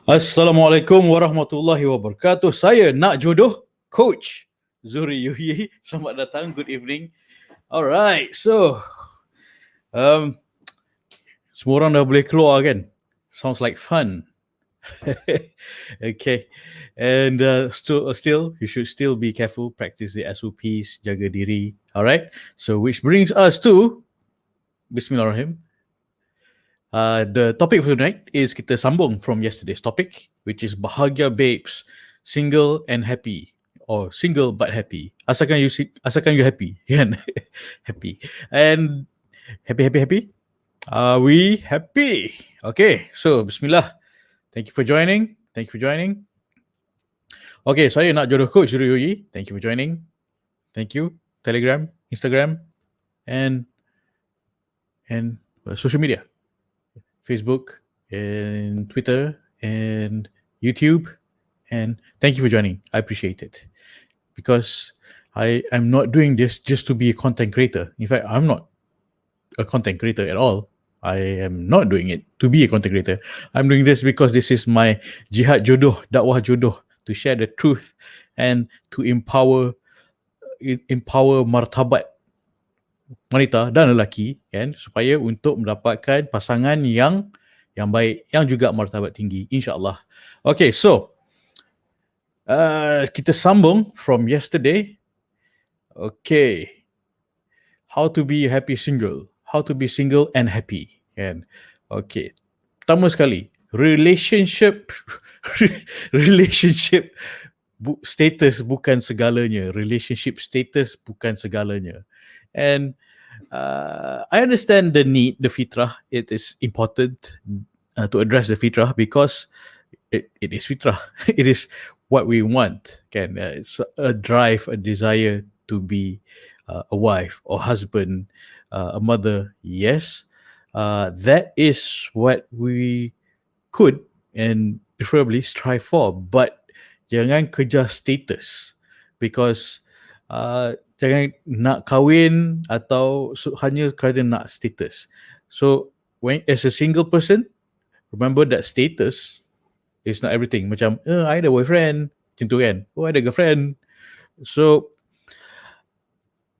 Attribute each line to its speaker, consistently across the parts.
Speaker 1: Assalamualaikum warahmatullahi wabarakatuh. Saya nak jodoh, Coach Zuri Yuhi. Selamat datang, good evening. Alright, so semua orang dah boleh keluar kan? Sounds like fun. Okay, and still you should still be careful, practice the SOPs, jaga diri. Alright, so which brings us to Bismillahirrahmanirrahim. The topic for tonight is kita sambung from yesterday's topic, which is Bahagia babes, single and happy, or single but happy. Asalkan you happy, kan? Happy and happy. Are we happy? Okay, so Bismillah. Thank you for joining. Okay, saya nak jodoh Coach Zuri. Thank you for joining. Thank you. Telegram, Instagram, and social media. Facebook and Twitter and YouTube, and thank you for joining. I appreciate it, because I'm not doing this just to be a content creator. In fact, I'm not a content creator at all. I am not doing it to be a content creator. I'm doing this because this is my jihad jodoh, dakwah jodoh, to share the truth and to empower martabat wanita dan lelaki, kan, supaya untuk mendapatkan pasangan yang baik, yang juga martabat tinggi, insyaAllah. Okay, so kita sambung from yesterday. Okay, how to be happy single, how to be single and happy, kan. Okay, pertama sekali, relationship status bukan segalanya. Relationship status bukan segalanya. And I understand the need, the fitrah. It is important to address the fitrah, because it is fitrah. It is what we want. Kan? It's a drive, a desire to be a wife or husband, a mother. Yes, that is what we could and preferably strive for. But jangan kejar status, because jangan nak kahwin atau hanya kerana nak status. So when as a single person, remember that status is not everything. Macam I ada boyfriend, macam tu kan. I ada girlfriend. So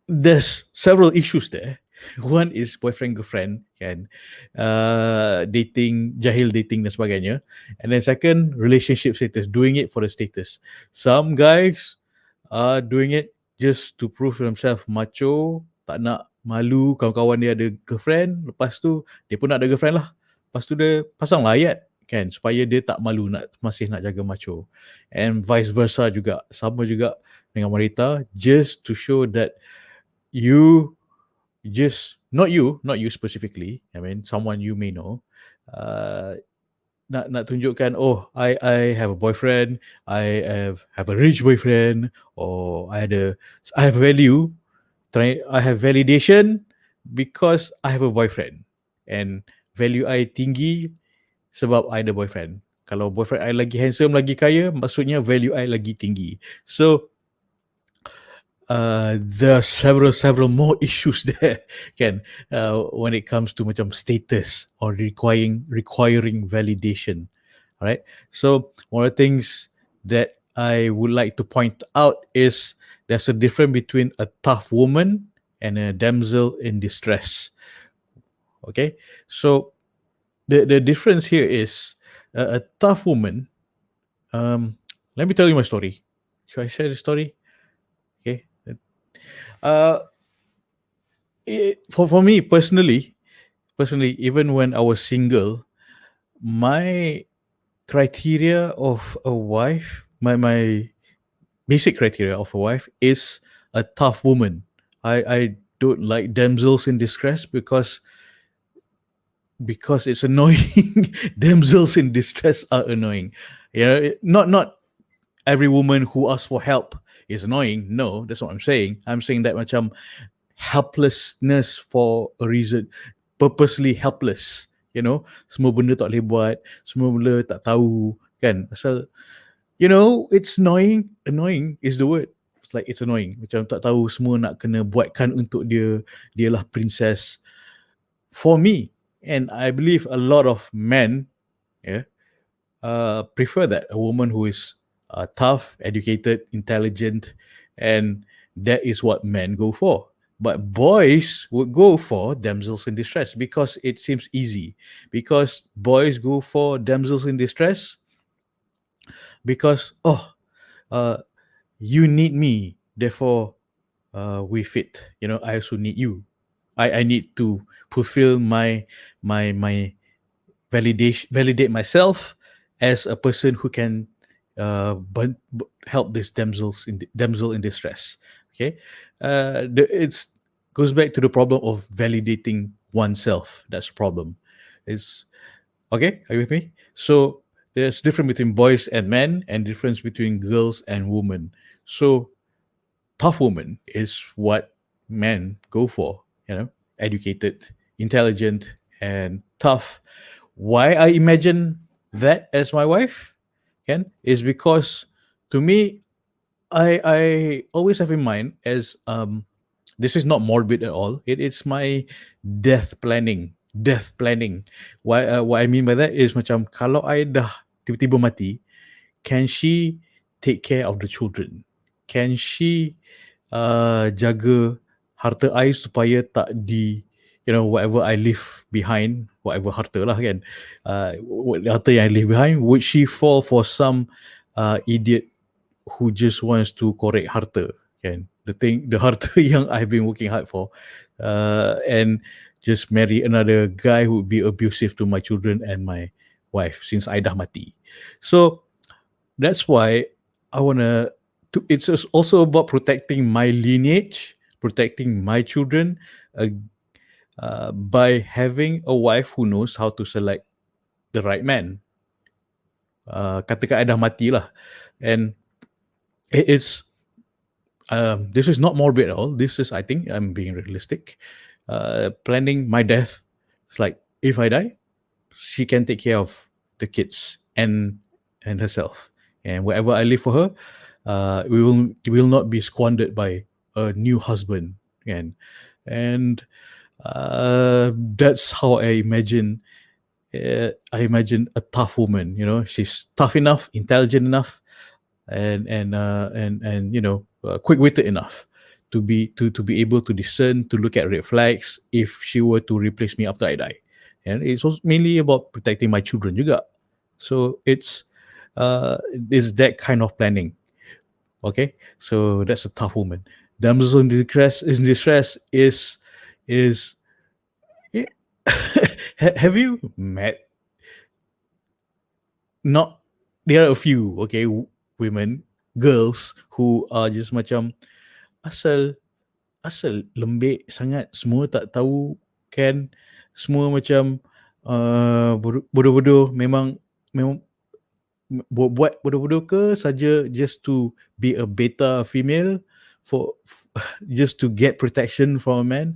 Speaker 1: there's several issues there. One is boyfriend girlfriend, kan, dating, jahil dating dan sebagainya. And then second, relationship status, doing it for the status. Some guys are doing it just to prove themselves macho, tak nak malu kawan-kawan dia ada girlfriend, lepas tu dia pun nak ada girlfriend lah, lepas tu dia pasang lah ayat, kan, supaya dia tak malu, masih nak jaga macho. And vice versa juga, sama juga dengan wanita, just to show that you just, not you specifically, I mean someone you may know, nak tunjukkan, I have a boyfriend, I have a rich boyfriend, or I have value, I have validation because I have a boyfriend, and value I tinggi sebab I ada boyfriend. Kalau boyfriend I lagi handsome, lagi kaya, maksudnya value I lagi tinggi. So there are several more issues there, kan, when it comes to macam status or requiring validation. Alright, so one of the things that I would like to point out is there's a difference between a tough woman and a damsel in distress. Okay, so the difference here is a tough woman. Let me tell you my story. Should I share the story? Okay. For me personally, even when I was single, my criteria of a wife, my basic criteria of a wife is a tough woman. I don't like damsels in distress because it's annoying. Damsels in distress are annoying. Not every woman who asks for help is annoying. No, that's what I'm saying. I'm saying that macam helplessness for a reason, purposely helpless. Semua benda tak boleh buat, semua benda tak tahu, kan. Asal, it's annoying. Annoying is the word. It's like it's annoying. Macam tak tahu, semua nak kena buatkan untuk dia. Dialah princess. For me, and I believe a lot of men, prefer that, a woman who is tough, educated, intelligent, and that is what men go for. But boys would go for damsels in distress because it seems easy. Because boys go for damsels in distress because, oh, uh, you need me, therefore we fit. I also need you. I need to fulfill my validate myself as a person who can help this damsel in distress. Okay, it's goes back to the problem of validating oneself. That's the problem. It's okay. Are you with me? So there's difference between boys and men, and difference between girls and women. So tough woman is what men go for. Educated, intelligent, and tough. Why I imagine that as my wife, Ken, is because to me, I always have in mind as this is not morbid at all. It is my death planning. Death planning. What I mean by that is macam kalau I dah tiba-tiba mati, can she take care of the children? Can she jaga harta I supaya tak whatever I leave behind, whatever harta lah kan, harta yang I leave behind, would she fall for some idiot who just wants to korek harta, kan? The harta yang I've been working hard for, and just marry another guy who would be abusive to my children and my wife since I dah mati. So that's why I wanna. It's also about protecting my lineage, protecting my children, uh, by having a wife who knows how to select the right man. Katakan I dah mati lah, and it's this is not morbid at all. This is, I think, I'm being realistic. Planning my death. It's like if I die, she can take care of the kids and herself, and whatever I leave for her, we will not be squandered by a new husband, and that's how I imagine a tough woman. She's tough enough, intelligent enough, and quick-witted enough to be able to discern, to look at red flags if she were to replace me after I die. And it's also mainly about protecting my children juga. So uh it's that kind of planning. Okay, so that's a tough woman. Damsel in distress is eh, have you met, not there are a few, okay, women, girls who are just macam asal asal lembik sangat, semua tak tahu, kan, semua macam bodoh-bodoh, memang buat bodoh-bodoh ke saja, just to be a beta female, for just to get protection from a man.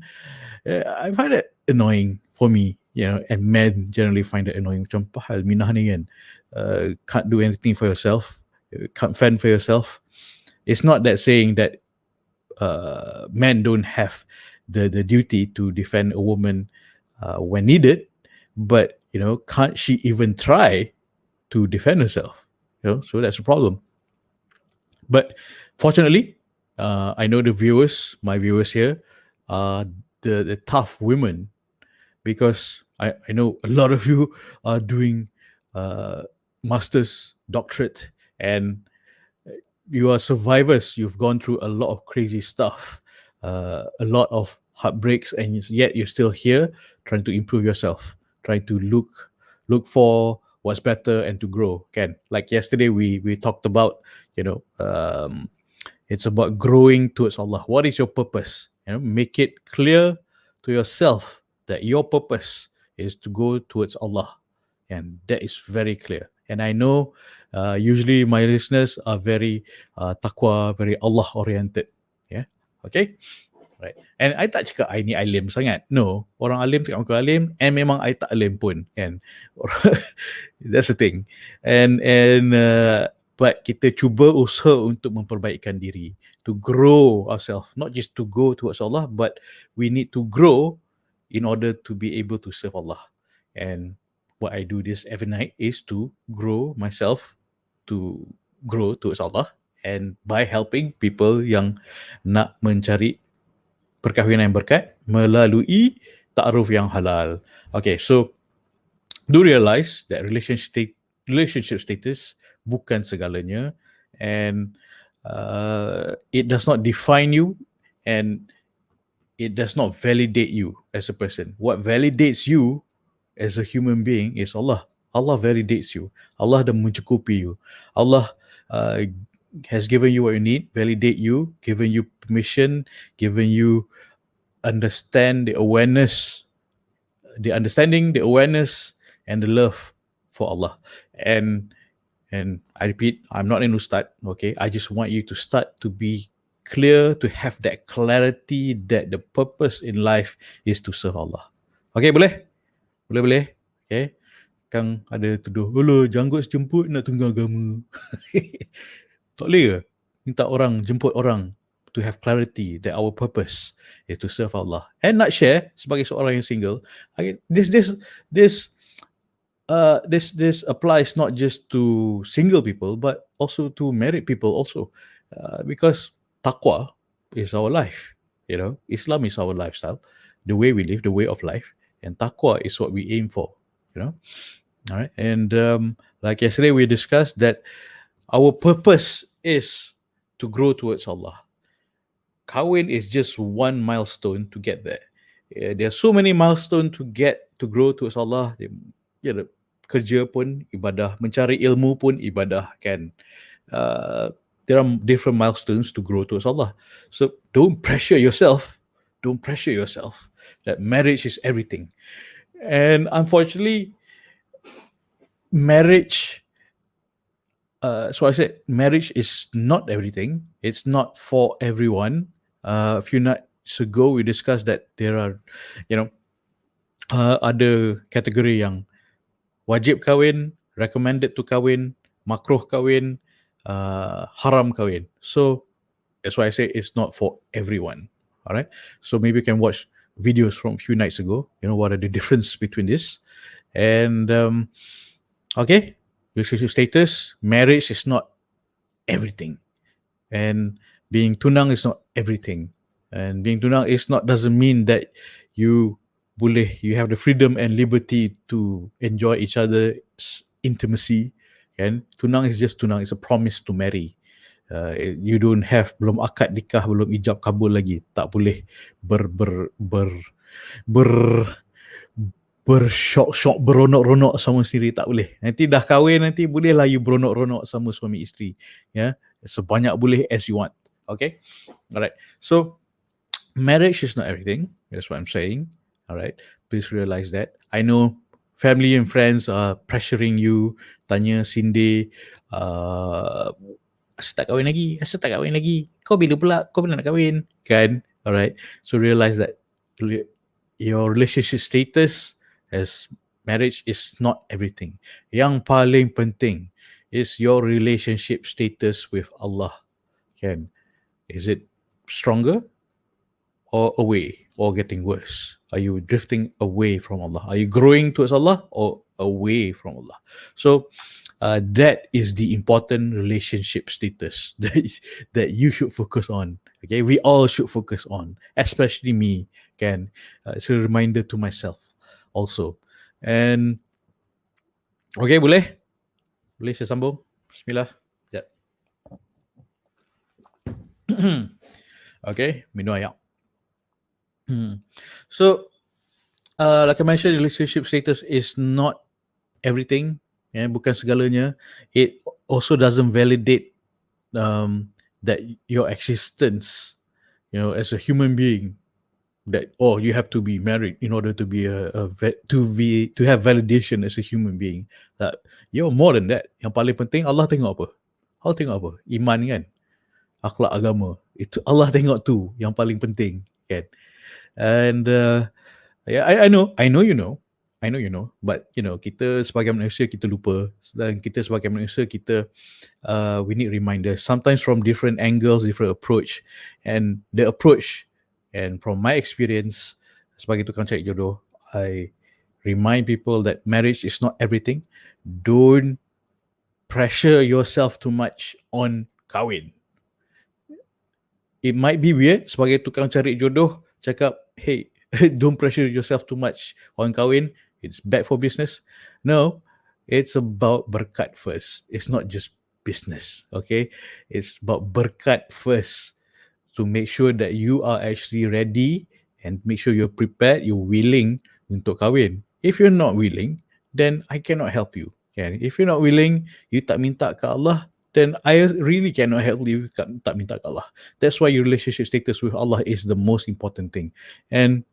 Speaker 1: I find it annoying for me, and men generally find it annoying. Macam pahal minah ni kan, can't do anything for yourself, can't fend for yourself. It's not that saying that men don't have the duty to defend a woman when needed, but can't she even try to defend herself? So that's a problem. But fortunately, I know my viewers here, are the tough women, because I know a lot of you are doing master's, doctorate, and you are survivors. You've gone through a lot of crazy stuff, a lot of heartbreaks, and yet you're still here trying to improve yourself, trying to look for what's better and to grow. Can, like yesterday we talked about, it's about growing towards Allah. What is your purpose? Make it clear to yourself that your purpose is to go towards Allah, and that is very clear. And I know usually my listeners are very taqwa, very Allah oriented. Yeah. Okay. Right. And I tak cakap I ni alim sangat. No. Orang alim cakap aku alim, and memang I tak alim pun, kan. That's the thing. And but kita cuba usaha untuk memperbaikkan diri, to grow ourselves, not just to go towards Allah, but we need to grow in order to be able to serve Allah. And why I do this every night is to grow myself, to grow towards Allah, and by helping people yang nak mencari perkahwinan yang berkat melalui ta'aruf yang halal. Okay, so do realize that relationship status bukan segalanya, and it does not define you, and it does not validate you as a person. What validates you as a human being is Allah. Allah validates you. Allah dah mencukupi you. Allah uh, has given you what you need, validate you, given you permission, given you understand the awareness, the understanding, the awareness, and the love for Allah. And I repeat, I'm not an ustad, okay? I just want you to start to be clear, to have that clarity that the purpose in life is to serve Allah. Okay, boleh? Boleh? Okay. Kang ada tuduh, "Alah, janggut jemput nak tunggang agama." Tak boleh ke? Minta orang, jemput orang to have clarity that our purpose is to serve Allah. And nak share sebagai seorang yang single, this this applies not just to single people but also to married people also, because taqwa is our life. Islam is our lifestyle, the way we live, the way of life, and taqwa is what we aim for. All right. And like yesterday we discussed that our purpose is to grow towards Allah. Kahwin is just one milestone to get there. There are so many milestones to grow towards Allah. Kerja pun ibadah, mencari ilmu pun ibadah, kan. There are different milestones to grow towards Allah. So don't pressure yourself that marriage is everything. And unfortunately, marriage is not everything. It's not for everyone. A few nights ago we discussed that there are ada kategori yang wajib kahwin, recommended to kahwin, makruh kahwin, haram kahwin. So that's why I say it's not for everyone. All right. So maybe you can watch videos from a few nights ago. What are the difference between this? And okay, relationship status, marriage is not everything, and being tunang is not everything. And being tunang doesn't mean that you have the freedom and liberty to enjoy each other's intimacy. And tunang is just tunang. It's a promise to marry. You don't have, belum akad nikah, belum ijab kabul lagi, tak boleh bersyok-syok, beronok-ronok sama sendiri, tak boleh. Nanti dah kahwin, nanti bolehlah you beronok-ronok sama suami isteri, sebanyak boleh as you want. Okay, alright. So marriage is not everything. That's what I'm saying. Alright, please realize that. I know family and friends are pressuring you, tanya Cindy, asal tak kahwin lagi, kau bila nak kahwin, kan? Alright, so realize that your relationship status as marriage is not everything. Yang paling penting is your relationship status with Allah. Kan? Is it stronger or away or getting worse? Are you drifting away from Allah? Are you growing towards Allah or away from Allah? So that is the important relationship status that you should focus on. Okay, we all should focus on, especially me. Can it's a reminder to myself also. And okay, boleh saya sambung? Bismillah. Sekejap. Okay, minum air. So like I mentioned, relationship status is not everything, bukan segalanya. It also doesn't validate that your existence, as a human being, that you have to be married in order to be to have validation as a human being. That you're more than that. Yang paling penting, Allah tengok apa? Allah tengok apa? Iman, kan? Akhlak agama. Itu Allah tengok tu yang paling penting, kan? And I know you know, but kita sebagai manusia kita lupa, dan kita sebagai manusia kita we need reminders sometimes from different angles, different approach. And the approach, and from my experience sebagai tukang cari jodoh, I Remind people that marriage is not everything. Don't pressure yourself too much on kahwin. It might be weird sebagai tukang cari jodoh cakap, hey, don't pressure yourself too much on kahwin. It's bad for business. No, it's about berkat first. It's not just business. Okay, it's about berkat first to make sure that you are actually ready and make sure you're prepared, you're willing untuk kahwin. If you're not willing, then I cannot help you. Okay? If you're not willing, you tak minta ke Allah, then I really cannot help you tak minta ke Allah. That's why your relationship status with Allah is the most important thing. And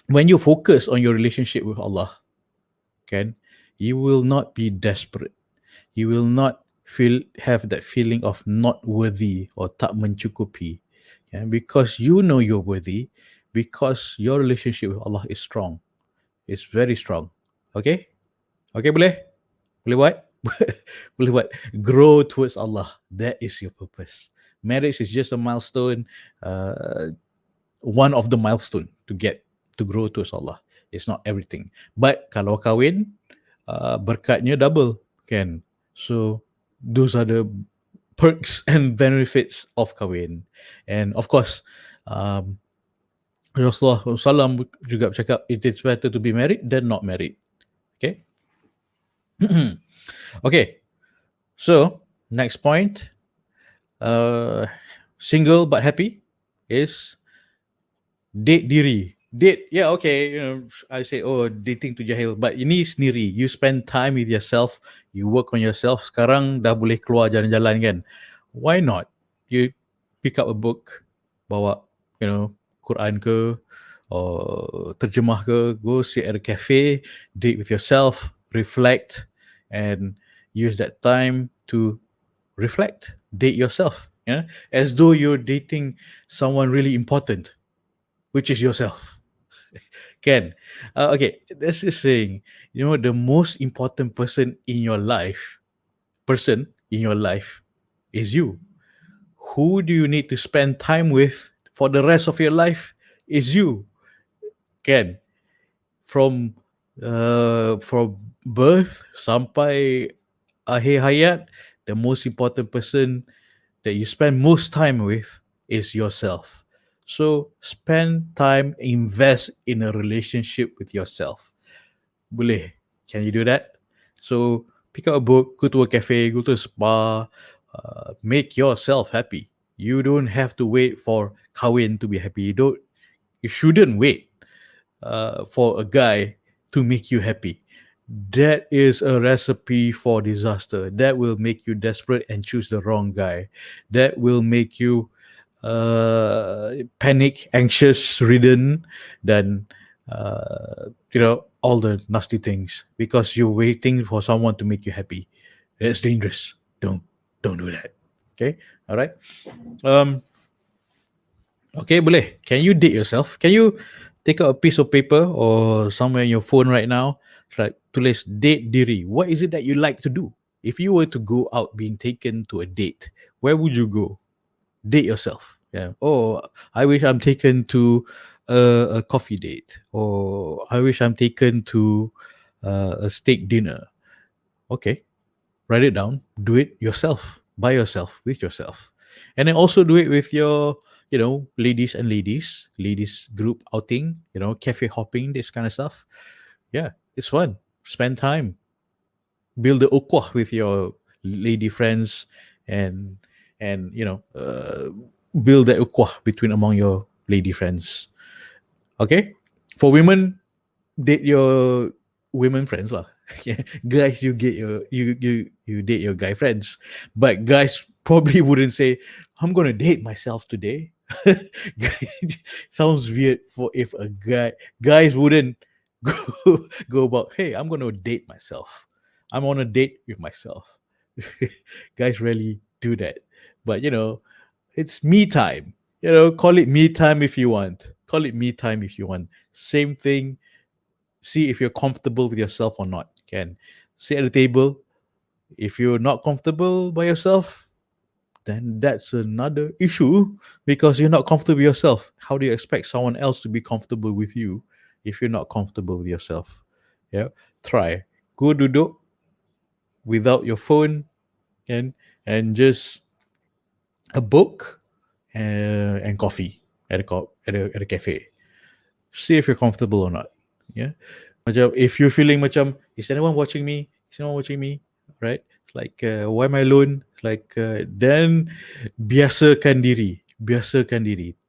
Speaker 1: when you focus on your relationship with Allah, can you will not be desperate. You will not have that feeling of not worthy or tak mencukupi. Yeah, because you know you're worthy, because your relationship with Allah is strong. It's very strong. Okay? Okay, boleh? Boleh buat? Boleh buat. Grow towards Allah. That is your purpose. Marriage is just a milestone, one of the milestone to grow towards Allah. It's not everything. But kalau kahwin, berkatnya double, kan? So those are the perks and benefits of kahwin. And of course, Rasulullah SAW juga bercakap, it is better to be married than not married. Okay? Okay. So, next point. Single but happy is date diri. Date, yeah, okay. You know, I say, oh, dating to jahil. But ini sendiri. You spend time with yourself. You work on yourself. Sekarang dah boleh keluar jalan-jalan kan. Why not? You pick up a book, bawa, you know, Quran ke, or terjemah ke, go sit at a cafe, date with yourself, reflect, and use that time to reflect, date yourself, yeah, as though you're dating someone really important, which is yourself. Can okay, that's just saying, you know, the most important person in your life is you. Who do you need to spend time with for the rest of your life is you. Can from birth sampai akhir hayat, the most important person that you spend most time with is yourself. So spend time, invest in a relationship with yourself. Boleh? Can you do that? So pick up a book, go to a cafe, go to a spa, make yourself happy. You don't have to wait for kahwin to be happy. You shouldn't wait for a guy to make you happy. That is a recipe for disaster. That will make you desperate and choose the wrong guy. That will make you panic, anxious, ridden, then all the nasty things because you're waiting for someone to make you happy. It's dangerous. Don't do that. Okay, all right. Okay, boleh. Can you date yourself? Can you take out a piece of paper or somewhere in your phone right now? Like tulis date diri. What is it that you like to do? If you were to go out being taken to a date, where would you go? Date yourself. Yeah. Oh, I wish I'm taken to a coffee date, or I wish I'm taken to a steak dinner. Okay, write it down. Do it yourself, by yourself, with yourself, and then also do it with your, ladies group outing, cafe hopping, this kind of stuff. Yeah, it's fun. Spend time, build the ukhuwah with your lady friends, and build that ukhuwah between among your lady friends. Okay, for women, date your women friends lah. Yeah. Guys, you date your guy friends, but guys probably wouldn't say, I'm gonna date myself today. Sounds weird for if a guys wouldn't go about, hey, I'm gonna date myself, I'm on a date with myself. Guys rarely do that, but it's me time. Call it me time if you want. Call it me time if you want. Same thing. See if you're comfortable with yourself or not. Can sit at the table. If you're not comfortable by yourself, then that's another issue because you're not comfortable with yourself. How do you expect someone else to be comfortable with you if you're not comfortable with yourself? Yeah, try. Go duduk without your phone and just a book and coffee at a cafe. See if you're comfortable or not. Yeah. Macam if you're feeling macam, is anyone watching me? Is anyone watching me? Right? Like why am I alone? Like then biasakan diri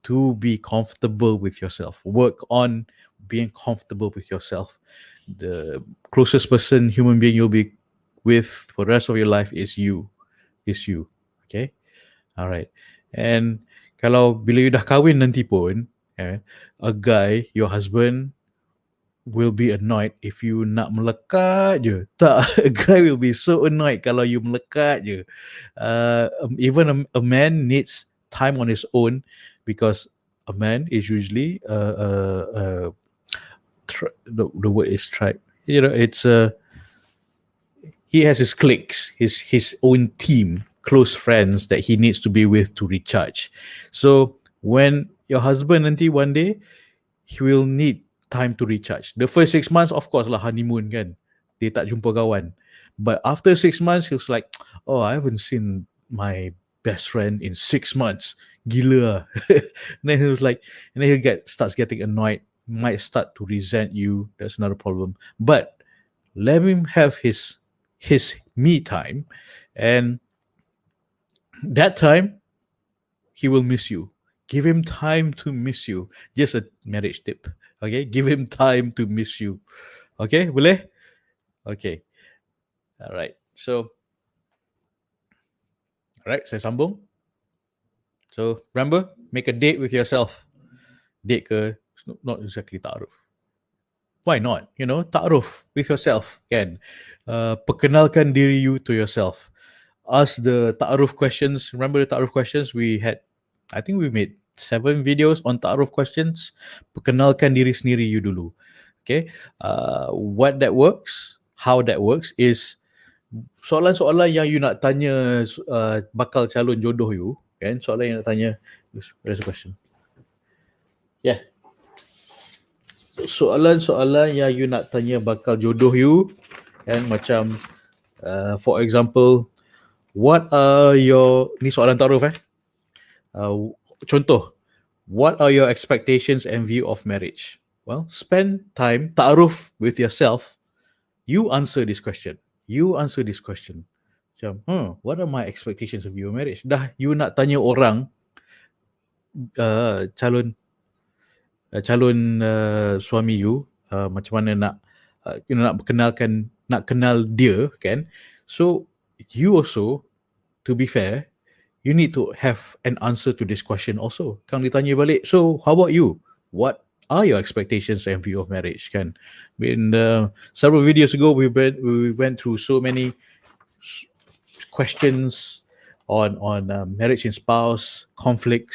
Speaker 1: to be comfortable with yourself. Work on being comfortable with yourself. The closest person, human being you'll be with for the rest of your life is you. Is you. Okay? Alright. And kalau bila you dah kahwin nanti pun, a guy, your husband, will be annoyed if you nak melekat je. Tak, a guy will be so annoyed kalau you melekat je. Even a man needs time on his own because a man is usually the word is tribe. You know, it's he has his cliques, his own team, close friends that he needs to be with to recharge. So when your husband nanti one day, he will need time to recharge. The first 6 months, of course lah, honeymoon kan. Dia tak jumpa kawan. But after 6 months, he was like, oh, I haven't seen my best friend in 6 months. Gila. And then he was like, and then starts getting annoyed, might start to resent you. That's another problem. But let him have his me time, and that time he will miss you. Give him time to miss you. Just a marriage tip. Okay, give him time to miss you. Okay, boleh? Okay. Alright. So, alright, saya sambung. So, remember, make a date with yourself. Date ke, not exactly ta'aruf. Why not? You know, ta'aruf with yourself, kan? Perkenalkan diri you to yourself. Ask the ta'aruf questions. Remember the ta'aruf questions we had? I think we made 7 videos on ta'aruf questions. Perkenalkan diri sendiri you dulu. Okay. What that works, how that works is soalan-soalan yang you nak tanya bakal calon jodoh you, kan? Soalan yang nak tanya. Where's the question? Yeah. Soalan-soalan yang you nak tanya bakal jodoh you, kan? Macam for example, what are your, ni soalan ta'aruf contoh, what are your expectations and view of marriage? Well, spend time ta'aruf with yourself. You answer this question. Macam, what are my expectations of view of marriage? Dah you nak tanya orang calon suami you, macam mana nak nak kenal dia, kan? So you also, to be fair, you need to have an answer to this question also. Kang ditanya balik, so how about you? What are your expectations and view of marriage, kan? In several videos ago, we went through so many questions on marriage and spouse, conflict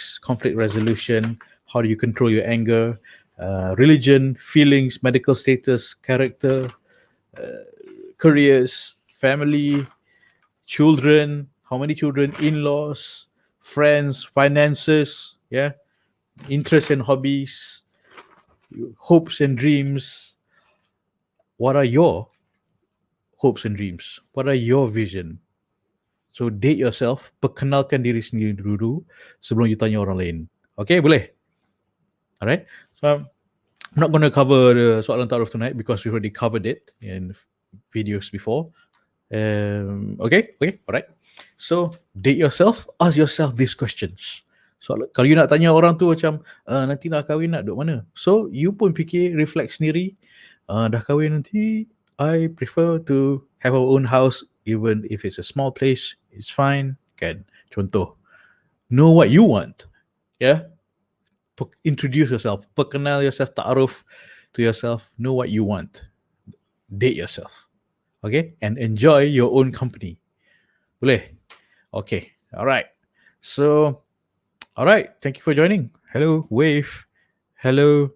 Speaker 1: resolution, how do you control your anger, religion, feelings, medical status, character, careers, family, children, how many children, in-laws, friends, finances, yeah, interests and hobbies, hopes and dreams. What are your hopes and dreams? What are your vision? So date yourself, perkenalkan diri sendiri dulu sebelum you tanya orang lain. Okay, boleh? Alright. So I'm not going to cover the soalan ta'aruf tonight because we already covered it in videos before. Okay, alright. So date yourself, ask yourself these questions. So kalau you nak tanya orang tu macam nanti nak kahwin nak duduk mana, so you pun fikir, reflect sendiri, dah kahwin nanti I prefer to have our own house, even if it's a small place, it's fine, kan? Contoh, know what you want, yeah. Introduce yourself, perkenal yourself, ta'aruf to yourself, know what you want, date yourself, okay, and enjoy your own company. Boleh? Okay, alright. So, alright, thank you for joining. Hello, Wave. Hello,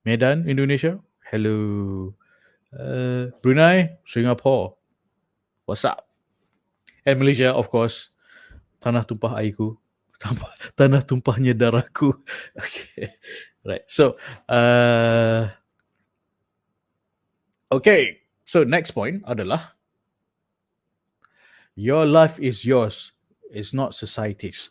Speaker 1: Medan, Indonesia. Hello, Brunei, Singapore. What's up? And Malaysia, of course. Tanah tumpah airku. Tanah tumpahnya darahku. Okay, right. So, Okay, so next point adalah your life is yours, it's not society's.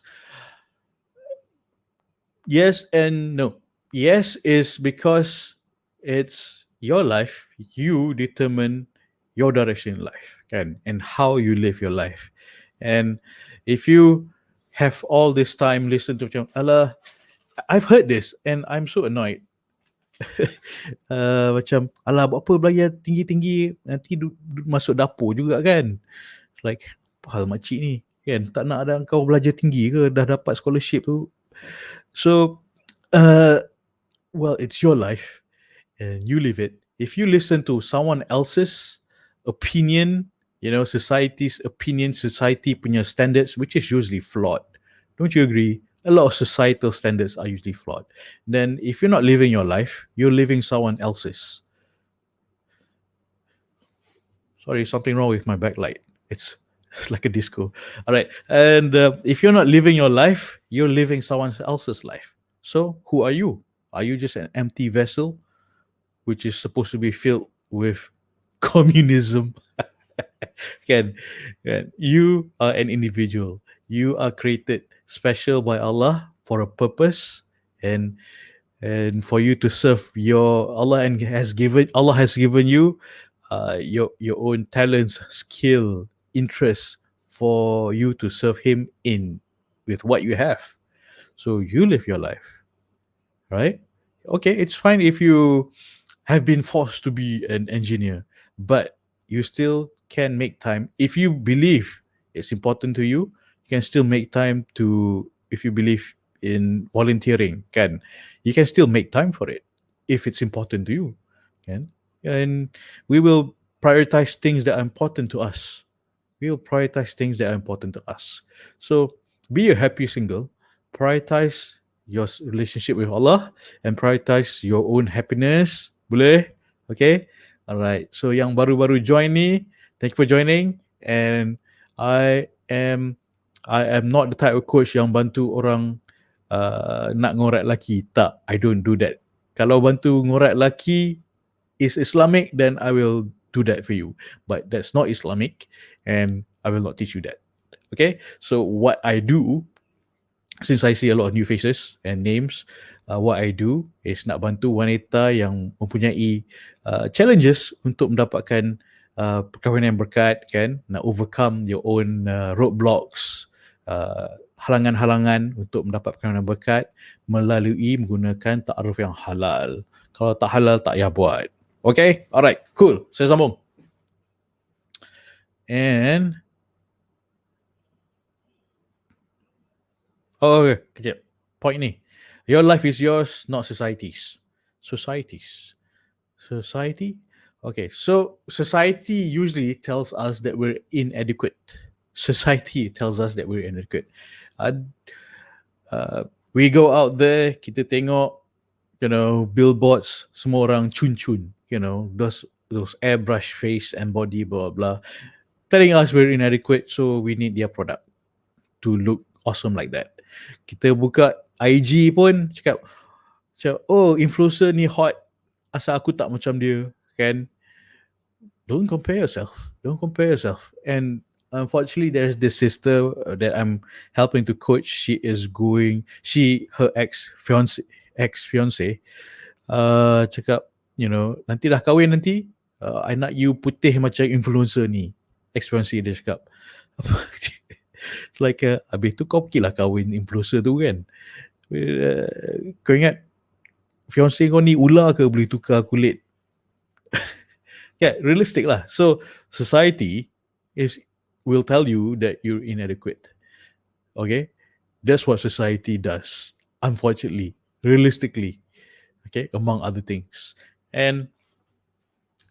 Speaker 1: Yes and no. Yes is because it's your life, you determine your direction in life, kan, and how you live your life. And if you have all this time listen to macam, alah, I've heard this and I'm so annoyed. Macam, alah, buat apa belajar tinggi-tinggi, nanti masuk dapur juga kan. Like, apa hal makcik ni, kan, tak nak ada kau belajar tinggi ke, dah dapat scholarship tu. So well, it's your life and you live it. If you listen to someone else's opinion, society's opinion, society punya standards, which is usually flawed, don't you agree? A lot of societal standards are usually flawed. Then, if you're not living your life, you're living someone else's. Sorry, something wrong with my backlight. It's like a disco. All right. And if you're not living your life, you're living someone else's life. So, who are you? Are you just an empty vessel, which is supposed to be filled with communism? Can you are an individual. You are created special by Allah for a purpose, and for you to serve your Allah, and Allah has given you your own talents, skill, interests for you to serve Him in with what you have. So you live your life, right? Okay, it's fine if you have been forced to be an engineer, but you still can make time. If you believe it's important to you, you can still make time to, if you believe in volunteering, you can still make time for it if it's important to you. Can and we will prioritize things that are important to us. We will prioritize things that are important to us. So be a happy single, prioritize your relationship with Allah, and prioritize your own happiness. Boleh? Okay? Alright. So yang baru-baru join ni, thank you for joining. And I am not the type of coach yang bantu orang nak ngorat laki. Tak, I don't do that. Kalau bantu ngorat laki is Islamic, then I will do that for you. But that's not Islamic, and I will not teach you that. Okay? So what I do, since I see a lot of new faces and names, what I do is nak bantu wanita yang mempunyai challenges untuk mendapatkan perkahwinan yang berkat, kan, nak overcome your own roadblocks, halangan-halangan untuk mendapat perkahwinan yang berkat melalui menggunakan ta'aruf yang halal. Kalau tak halal, tak payah buat. Okay? Alright, cool. Saya sambung. And okay, kejap. Point ni. Your life is yours, not society's. Society's. Society? Okay, so society usually tells us that we're inadequate. Society tells us that we're inadequate. We go out there, kita tengok, billboards, semua orang cun-cun, those airbrush face and body, blah, blah, telling us we're inadequate, so we need their product to look awesome like that. Kita buka IG pun cakap, oh, influencer ni hot, asal aku tak macam dia, kan? Don't compare yourself. And unfortunately, there's this sister that I'm helping to coach. Her ex-fiance, cakap, nanti dah kahwin nanti, I nak you putih macam influencer ni. Ex-fiance dia cakap. It's like, habis tu kau pergilah kahwin influencer tu, kan? Kau ingat fiance kau ni ular ke boleh tukar kulit? Yeah, realistic lah. So society will tell you that you're inadequate. Okay, that's what society does. Unfortunately, realistically, okay, among other things. And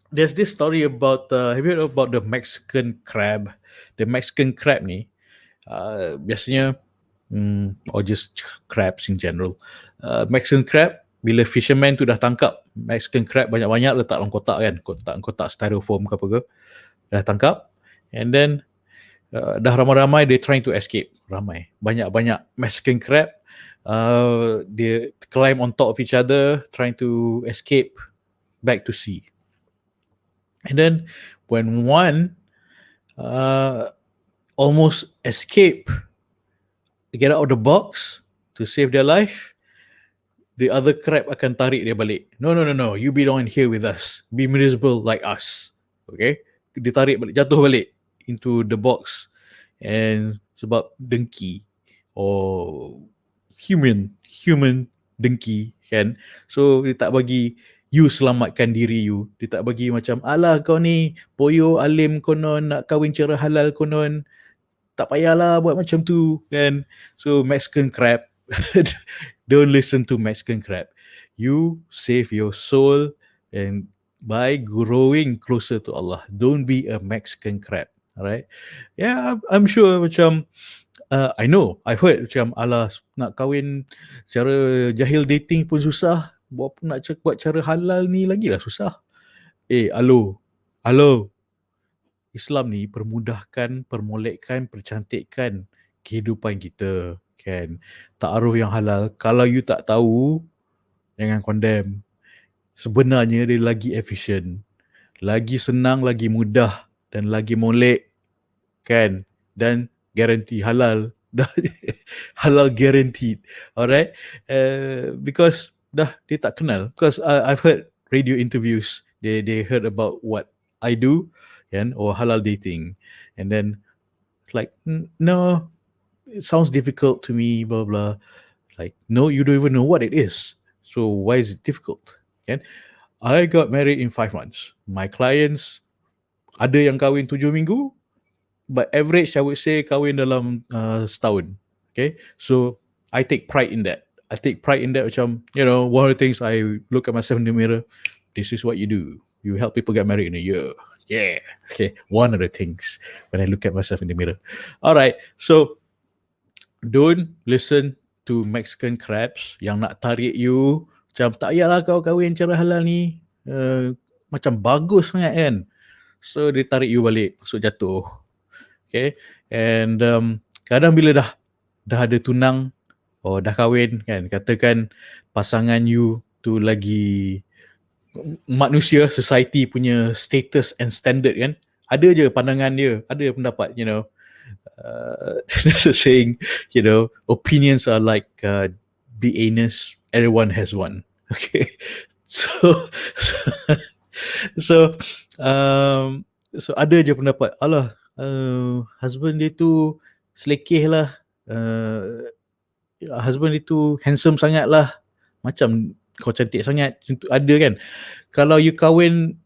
Speaker 1: there's this story about have you heard about the Mexican crab? The Mexican crab ni, biasanya, or just crabs in general. Mexican crab, bila fisherman tu dah tangkap Mexican crab banyak-banyak, letak dalam kotak, kan, kotak styrofoam ke apa ke, dah tangkap, and then dah ramai-ramai they trying to escape, banyak-banyak Mexican crab, they climb on top of each other trying to escape back to sea. And then when one uh, almost escape, get out of the box to save their life, the other crab akan tarik dia balik. No, no, no, no. You be down here with us. Be miserable like us. Okay? Dia tarik balik, jatuh balik into the box. And sebab dengki or human dengki kan. So dia tak bagi you selamatkan diri you. Dia tak bagi macam, alah kau ni poyo alim konon, nak kahwin cara halal konon, tak payahlah buat macam tu kan. So Mexican crab, don't listen to Mexican crab. You save your soul and by growing closer to Allah. Don't be a Mexican crab. Alright? Yeah, I'm sure macam I know, I've heard macam alah nak kahwin cara jahil dating pun susah. Buat nak buat cara halal ni lagi lah susah. Alo, Islam ni permudahkan, permolekkan, percantikkan kehidupan kita kan. Ta'aruf yang halal. Kalau you tak tahu, jangan condemn. Sebenarnya dia lagi efisien, lagi senang, lagi mudah dan lagi molek kan. Dan guarantee halal. Halal guaranteed. Alright? Because dia tak kenal. Because I've heard radio interviews. They heard about what I do kan, or halal dating. And then like, no, it sounds difficult to me, blah, blah. Like, no, you don't even know what it is. So why is it difficult? Kan? I got married in 5 months. My clients, ada yang kahwin 7 minggu, but average I would say kahwin dalam setahun. Okay, so I take pride in that. I take pride in that macam, one of the things I look at myself in the mirror, this is what you do. You help people get married in a year. Yeah. Okay, one of the things when I look at myself in the mirror. Alright, so don't listen to Mexican crabs yang nak tarik you macam tak payahlah kau kahwin cara halal ni, macam bagus sangat kan. So dia tarik you balik, so jatuh. Okay, and kadang bila dah ada tunang or dah kahwin kan, katakan pasangan you tu lagi manusia, society punya status and standard kan, ada je pandangan dia, ada pendapat, there's a saying, opinions are like the anus, everyone has one. Okay, so so so ada je pendapat, alah, husband dia tu selekeh lah, husband dia tu handsome sangat lah, macam kau cantik sangat, ada kan. Kalau you kahwin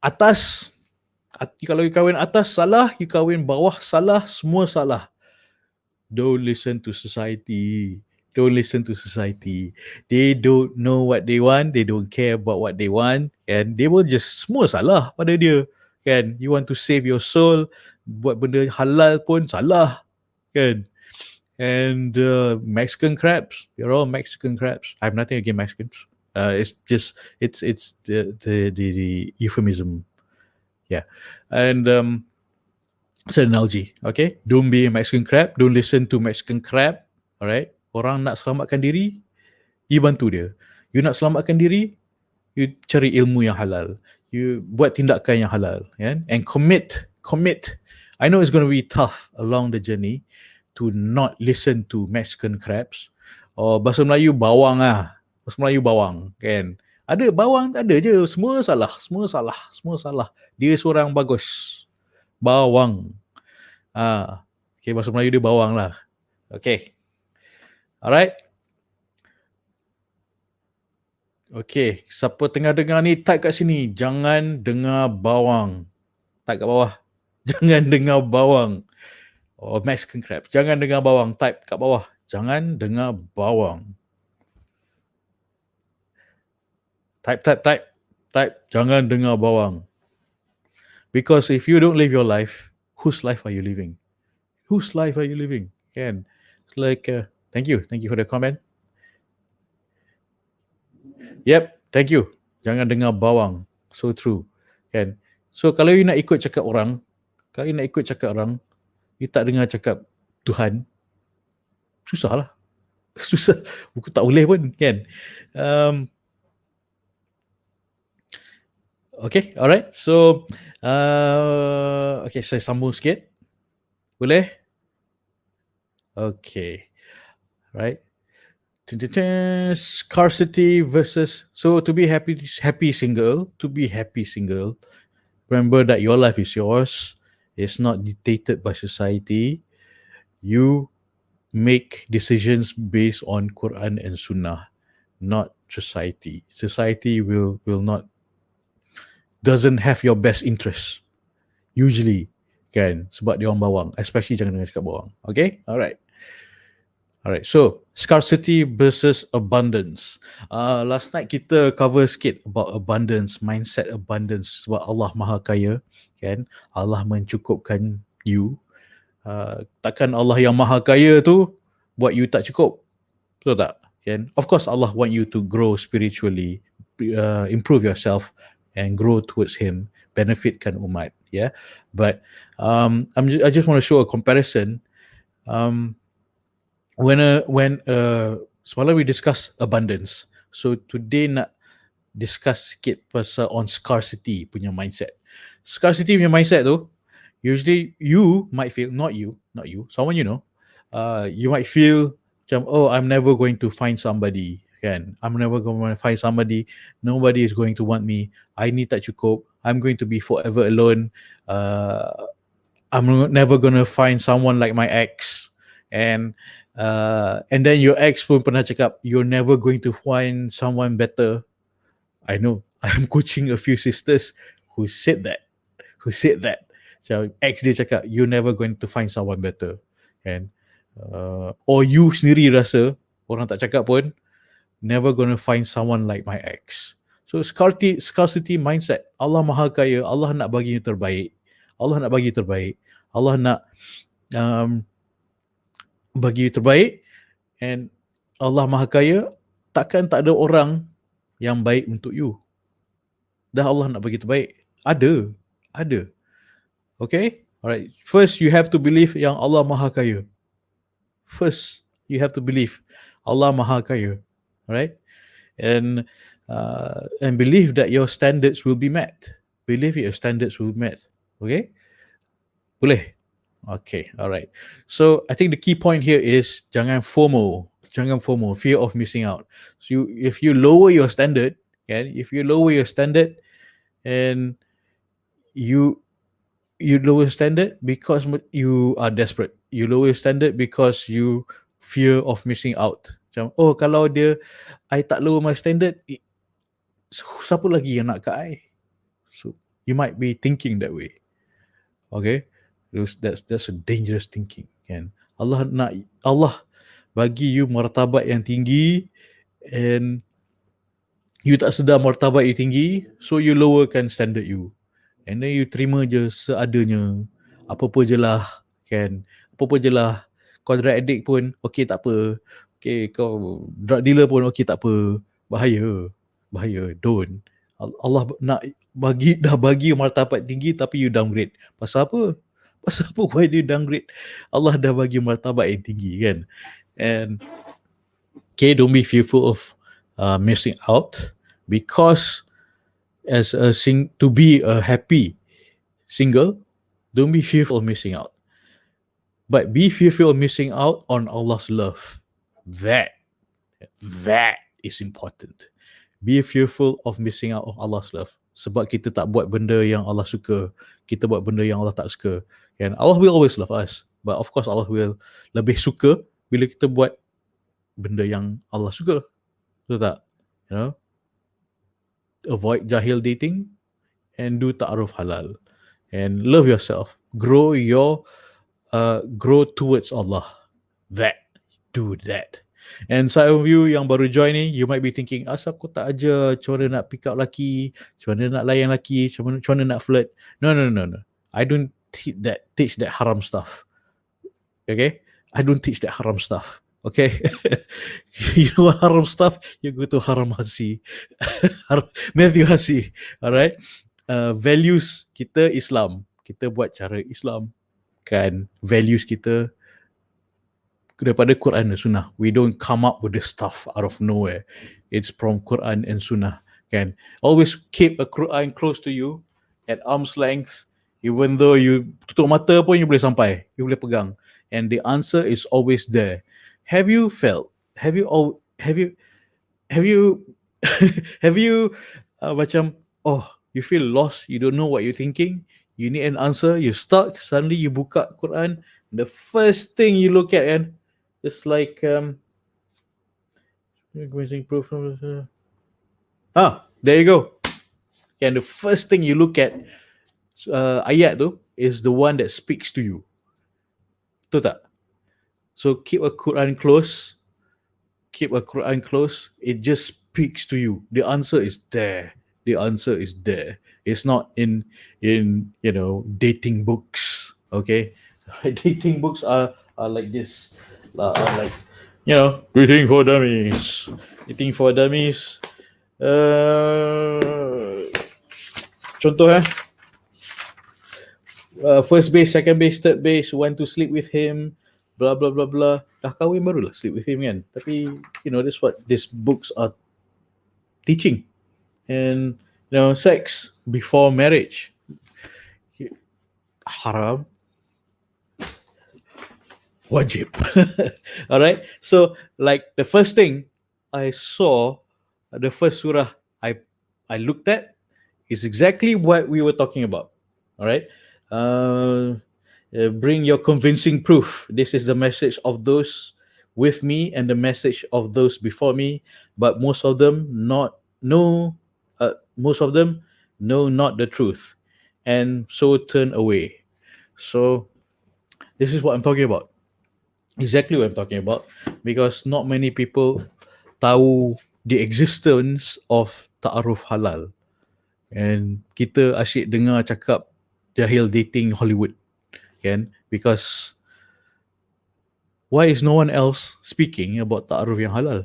Speaker 1: atas, salah, you kahwin bawah salah, semua salah. Don't listen to society. Don't listen to society. They don't know what they want. They don't care about what they want. And they will just, semua salah pada dia. Kan? You want to save your soul, buat benda halal pun salah. Kan? And Mexican crabs, you're all Mexican crabs. I have nothing against Mexicans. It's just, it's the euphemism. Yeah. And it's an analogy, okay? Don't be a Mexican crab. Don't listen to Mexican crab. Alright? Orang nak selamatkan diri, you bantu dia. You nak selamatkan diri, you cari ilmu yang halal. You buat tindakan yang halal, kan? And commit. I know it's going to be tough along the journey to not listen to Mexican crabs. Or bahasa Melayu bawang lah. Bahasa Melayu bawang, kan? Ada bawang, ada je. Semua salah. Dia seorang bagus. Bawang. Okay, bahasa Melayu dia bawang lah. Okay. Alright. Okay, siapa tengah dengar ni, type kat sini. Jangan dengar bawang. Type kat bawah. Jangan dengar bawang. Oh, Mexican crab. Jangan dengar bawang. Type kat bawah. Jangan dengar bawang. Type. Jangan dengar bawang. Because if you don't live your life, whose life are you living? Whose life are you living? Kan? It's like, thank you for the comment. Yep, thank you. Jangan dengar bawang. So true. Kan? So kalau you nak ikut cakap orang, you tak dengar cakap Tuhan, susah lah. Susah. Buku tak boleh pun, kan? Okay, alright. So, okay, saya sambung sikit. Boleh? Okay, right. Scarcity versus, so to be happy single, remember that your life is yours. It's not dictated by society. You make decisions based on Quran and Sunnah, not society. Society will not, doesn't have your best interest usually, kan, sebab dia orang bawang, especially jangan dengar cakap bawang. Okay, alright, so scarcity versus abundance. Last night kita cover sikit about abundance, mindset abundance, sebab Allah Maha Kaya, kan, Allah mencukupkan you. Takkan Allah yang Maha Kaya tu buat you tak cukup, betul tak? Kan? Of course Allah want you to grow spiritually, improve yourself and grow towards Him, benefitkan umat, yeah. But I just want to show a comparison. When semalam we discuss abundance, so today nak discuss sikit pasal on scarcity punya mindset. Scarcity punya mindset tu, usually you might feel, not you, someone you know, you might feel macam, oh, I'm never going to find somebody, kan, I'm never going to find somebody, nobody is going to want me, I need tak cukup, I'm going to be forever alone, I'm never going to find someone like my ex, and then your ex pun pernah cakap, you're never going to find someone better. I know, I'm coaching a few sisters who said that. So ex dia cakap, you're never going to find someone better. And or you sendiri rasa, orang tak cakap pun, never going to find someone like my ex. So scarcity mindset. Allah Maha Kaya, Allah nak bagi yang terbaik. Allah nak bagi terbaik. Allah nak bagi terbaik, and Allah Maha Kaya, takkan tak ada orang yang baik untuk you. Dah Allah nak bagi terbaik. Ada. Okay? Alright. First, you have to believe yang Allah Maha Kaya. First, you have to believe Allah Maha Kaya. Alright? And believe that your standards will be met. Believe your standards will be met. Okay? Boleh? Okay, alright. So I think the key point here is jangan FOMO, fear of missing out. So if you lower your standard, and you lower standard because you are desperate. You lower standard because you fear of missing out. Macam, oh, kalau I tak lower my standard, siapa lagi yang nak kat I? So you might be thinking that way. Okay, that's a dangerous thinking, kan? Allah bagi you martabat yang tinggi, and you tak sedar martabat you tinggi, so you lowerkan standard you, and then you terima je seadanya, apa-apa je lah, kan? Apa-apa je lah. Kau drug addict pun, okay, tak apa. Okay, kau drug dealer pun, okay, tak apa. Bahaya, don't. Allah nak dah bagi martabat tinggi, tapi you downgrade. Pasal apa? Why do you downgrade? Allah dah bagi martabat yang tinggi, kan? And okay, don't be fearful of missing out, because to be a happy single, don't be fearful of missing out, but be fearful of missing out on Allah's love. That is important. Be fearful of missing out of Allah's love. Sebab kita tak buat benda yang Allah suka, kita buat benda yang Allah tak suka. And Allah will always love us, but of course Allah will lebih suka bila kita buat benda yang Allah suka. Betul tak? You know, avoid jahil dating and do ta'aruf halal, and love yourself. Grow towards Allah. Do that. And some of you yang baru join ni, you might be thinking, asal aku tak ajar macam mana nak pick up lelaki, macam mana nak layan lelaki, macam mana nak flirt. No. I don't teach that haram stuff. Okay? I don't teach that haram stuff. Okay? You know haram stuff, you go to Haram Hasi. Matthew Hasi. Alright? Values kita Islam. Kita buat cara Islam. Kan? Values kita daripada Quran dan Sunnah. We don't come up with this stuff out of nowhere. It's from Quran and Sunnah. Kan? Always keep a Quran close to you at arm's length. Even though you tutup mata pun you boleh sampai, you boleh pegang, and the answer is always there. Have you felt? Have you all? Have you? have you? Macam, oh, you feel lost. You don't know what you're thinking. You need an answer. You're stuck. Suddenly you buka Quran. The first thing you look at, and it's like proof. There you go. And the first thing you look at ayat tu is the one that speaks to you. Betul tak? So keep a Quran close. Keep a Quran close. It just speaks to you. The answer is there. The answer is there. It's not in dating books. Okay, dating books are like this. Are like dating for dummies. Dating for dummies. Contoh first base, second base, third base, want to sleep with him, blah blah blah blah. Dah kahwin barulah sleep with him kan. Tapi that's what these books are teaching. And sex before marriage, haram, wajib. All right. So like the first thing I saw, the first surah I looked at is exactly what we were talking about. All right. Bring your convincing proof. This is the message of those with me and the message of those before me, but most of them most of them know not the truth, and so turn away. So this is what I'm talking about. Exactly what I'm talking about, because not many people tahu the existence of ta'aruf halal. And kita asyik dengar cakap jahil dating Hollywood, kan? Because why is no one else speaking about ta'aruf yang halal?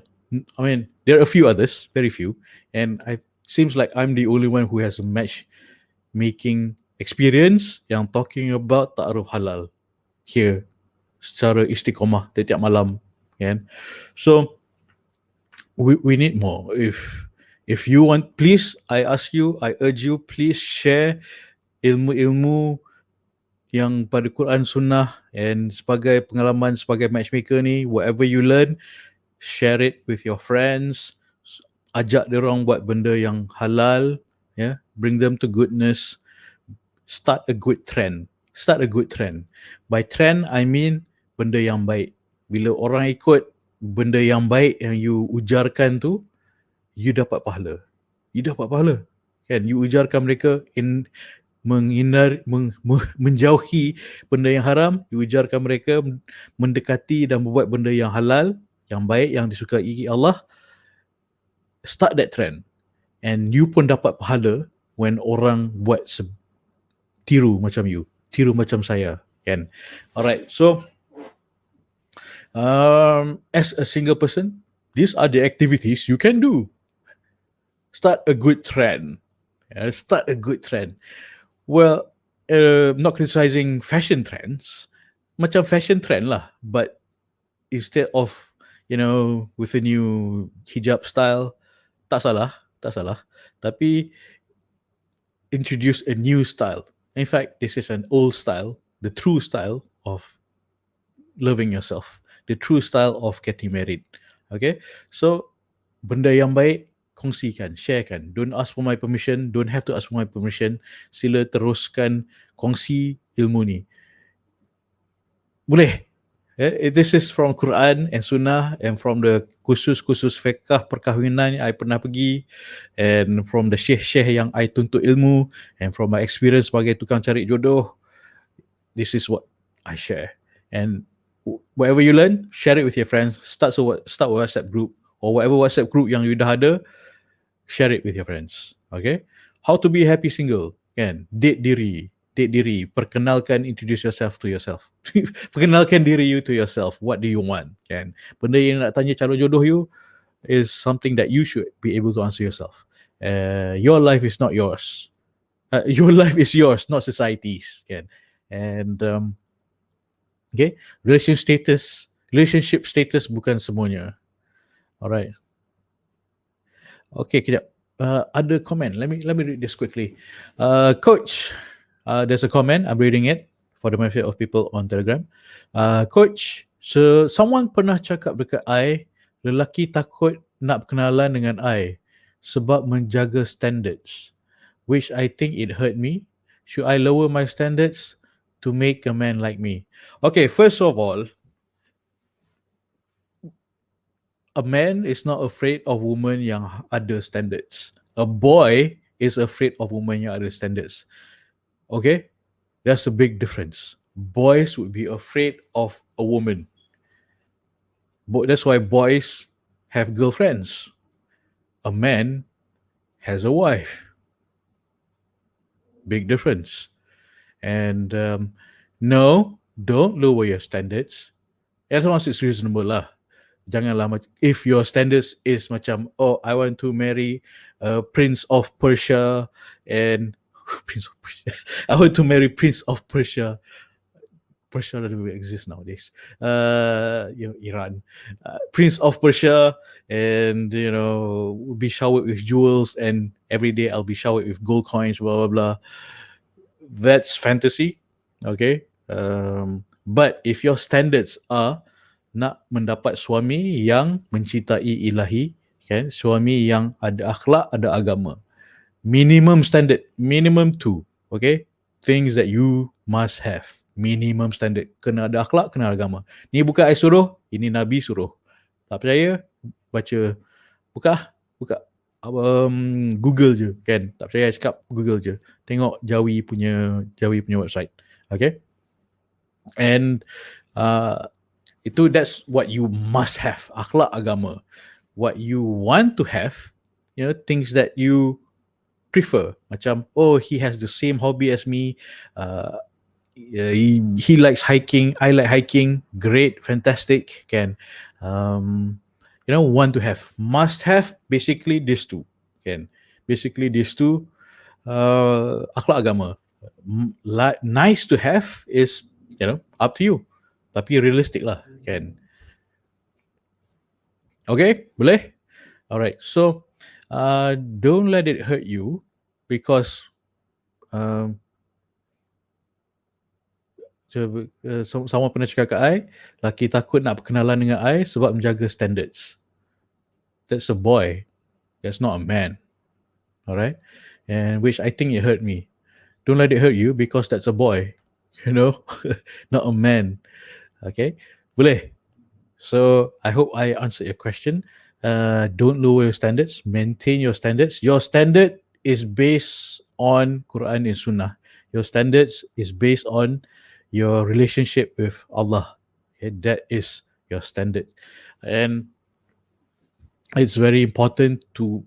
Speaker 1: I mean, there are a few others, very few, and it seems like I'm the only one who has a matchmaking experience yang talking about ta'aruf halal here secara istiqomah setiap malam, kan? So we need more. If you want, please, I ask you, I urge you, please share ilmu-ilmu yang pada Quran Sunnah, and sebagai pengalaman sebagai matchmaker ni, whatever you learn, share it with your friends. Ajak dia orang buat benda yang halal, bring them to goodness. Start a good trend. By trend I mean benda yang baik. Bila orang ikut benda yang baik yang you ujarkan tu, you dapat pahala. Kan? You ujarkan mereka menjauhi benda yang haram, you ujarkan mereka mendekati dan membuat benda yang halal, yang baik, yang disukai Allah. Start that trend, and you pun dapat pahala when orang buat tiru macam you, tiru macam saya, kan? Alright, so as a single person, these are the activities you can do. Start a good trend. Well, not criticizing fashion trends, macam fashion trend lah, but instead of with a new hijab style, tak salah, tapi introduce a new style. In fact, this is an old style, the true style of loving yourself, the true style of getting married. Okay, so benda yang baik kongsikan, sharekan. Don't ask for my permission, don't have to ask for my permission. Sila teruskan kongsi ilmu ni. Boleh. This is from Quran and Sunnah, and from the kursus fiqh perkahwinan I pernah pergi, and from the syekh yang I tuntut ilmu, and from my experience sebagai tukang cari jodoh. This is what I share. And whatever you learn, share it with your friends. Start a WhatsApp group, or whatever WhatsApp group yang you dah ada, share it with your friends. Okay? How to be a happy single? Kan? Date diri. Perkenalkan, introduce yourself to yourself. Perkenalkan diri you to yourself. What do you want? Kan? Benda yang nak tanya calon jodoh you is something that you should be able to answer yourself. Your life is not yours. Your life is yours, not society's. Kan? And okay, relationship status bukan semuanya. Alright. Okay, kejap. Other comment. Let me read this quickly. Coach, there's a comment. I'm reading it for the benefit of people on Telegram. Coach, so someone pernah cakap dekat I, lelaki takut nak berkenalan dengan I sebab menjaga standards, which I think it hurt me. Should I lower my standards to make a man like me? Okay, first of all, a man is not afraid of women yang ada standards. A boy is afraid of women yang ada standards. Okay? That's a big difference. Boys would be afraid of a woman. That's why boys have girlfriends. A man has a wife. Big difference. And no, don't lower your standards. As long as it's reasonable lah. Janganlah if your standards is macam, oh, I want to marry Prince of Persia and Prince of Persia. I want to marry Prince of Persia. Persia doesn't really exist nowadays. Iran. Prince of Persia, and be showered with jewels, and every day I'll be showered with gold coins, blah blah blah. That's fantasy, okay. But if your standards are nak mendapat suami yang mencintai Ilahi, kan, suami yang ada akhlak, ada agama, minimum standard, minimum 2, okay, things that you must have, minimum standard, kena ada akhlak, kena ada agama. Ni bukan I suruh, ini Nabi suruh. Tak percaya, baca, buka Google je, kan. Tak percaya cakap Google je, tengok Jawi punya website, okay. And that's what you must have, akhlak, agama. What you want to have, things that you prefer, macam, oh, he has the same hobby as me, he likes hiking, I like hiking, great, fantastic, can want to have, must have, basically these two, kan, akhlak, agama. Nice to have is up to you, tapi realistic lah, kan. Okay, boleh? Alright, so don't let it hurt you because someone pernah cakap kat I, laki takut nak berkenalan dengan I sebab menjaga standards. That's a boy. That's not a man. Alright? And which I think it hurt me. Don't let it hurt you because that's a boy. Not a man. Okay? Boleh? So I hope I answered your question. Don't lower your standards. Maintain your standards. Your standard is based on Quran and Sunnah. Your standards is based on your relationship with Allah. Okay, that is your standard. And it's very important to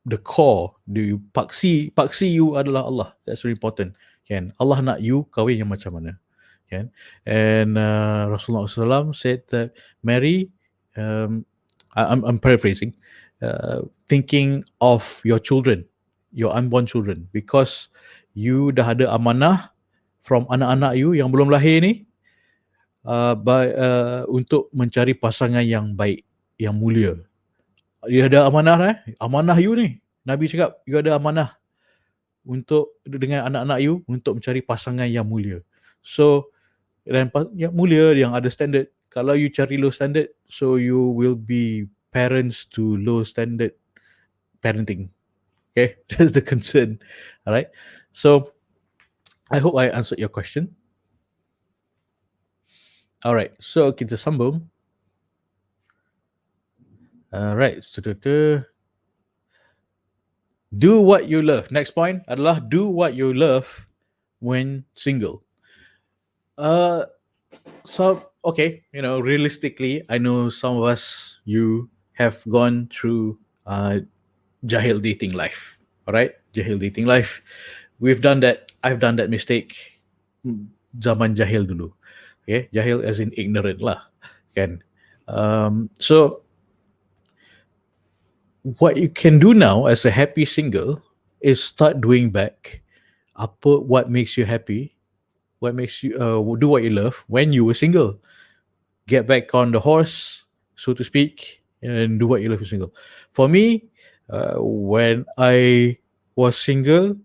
Speaker 1: the core. Do you paksi you adalah Allah. That's very important. Kan? Allah nak you kahwin yang macam mana. Kan? And Rasulullah SAW said that Mary, I'm paraphrasing, thinking of your children, your unborn children, because you dah ada amanah from anak-anak you yang belum lahir ni, untuk mencari pasangan yang baik, yang mulia. You ada amanah, amanah you ni. Nabi cakap, you ada amanah untuk dengan anak-anak you untuk mencari pasangan yang mulia. So, yang mulia, yang ada standard. Kalau you cari low standard, so you will be parents to low standard parenting. Okay, that's the concern. All right. So, I hope I answered your question. All right. So kita sambung. All right. Do what you love. Next point adalah do what you love when single. So okay, realistically, I know some of us, you have gone through jahil dating life. All right, jahil dating life. We've done that. I've done that mistake zaman jahil dulu. Okay, jahil as in ignorant lah, kan. So what you can do now as a happy single is start doing back what makes you happy, what makes you do what you love when you were single. Get back on the horse, so to speak, and do what you love when single. For me, When I was single,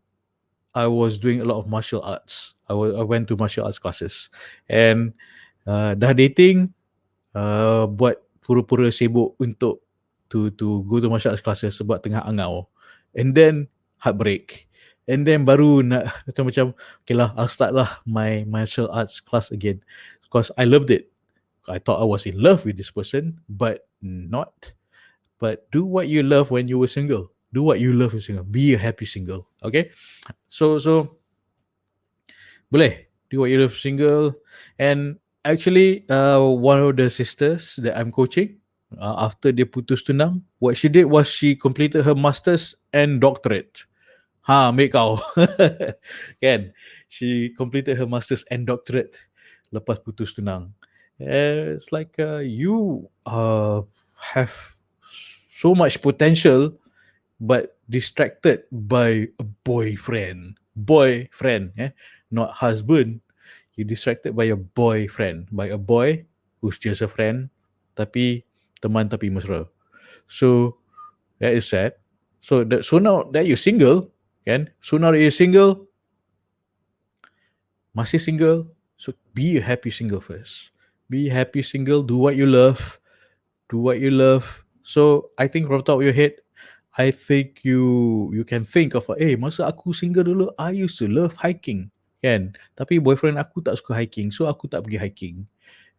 Speaker 1: I was doing a lot of martial arts. I went to martial arts classes. And dah dating, buat pura-pura sibuk untuk to go to martial arts classes sebab tengah angau. And then heartbreak. And then baru nak macam okay lah, I'll start lah my martial arts class again because I loved it. I thought I was in love with this person, but not. But do what you love when you were single. Do what you love when you're single. Be a happy single. Okay? So boleh do what you love single. And actually, one of the sisters that I'm coaching, after dia putus tunang, what she did was she completed her masters and doctorate. Ambil kau. Kan? She completed her masters and doctorate lepas putus tunang. It's like you have so much potential but distracted by a boyfriend. Boyfriend, not husband. You're distracted by a boyfriend, by a boy who's just a friend, tapi teman tapi mesra. So that is sad. So now that you're single, kan? So now that you're single, masih single, so be a happy single first. Be a happy single. Do what you love. Do what you love. So I think from top of your head, I think you can think of, masa aku single dulu, I used to love hiking, kan? Tapi boyfriend aku tak suka hiking, so aku tak pergi hiking.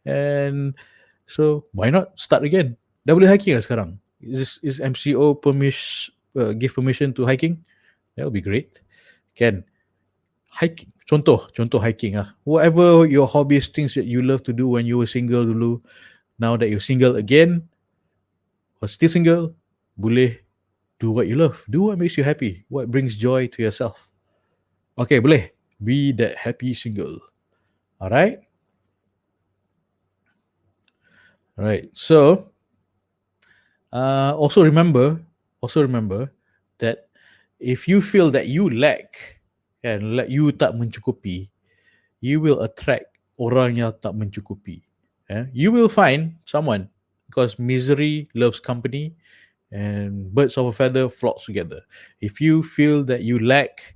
Speaker 1: And so why not start again? Dah boleh hiking lah sekarang. Is MCO give permission to hiking? That would be great. Kan? Hiking. Contoh hiking lah. Whatever your hobbies, things that you love to do when you were single dulu, now that you're single again, or still single, boleh do what you love. Do what makes you happy. What brings joy to yourself. Okay, boleh. Be that happy single. Alright? Alright. So, also remember that if you feel that you lack, and you tak mencukupi, you will attract orang yang tak mencukupi. You will find someone because misery loves company and birds of a feather flock together. If you feel that you lack,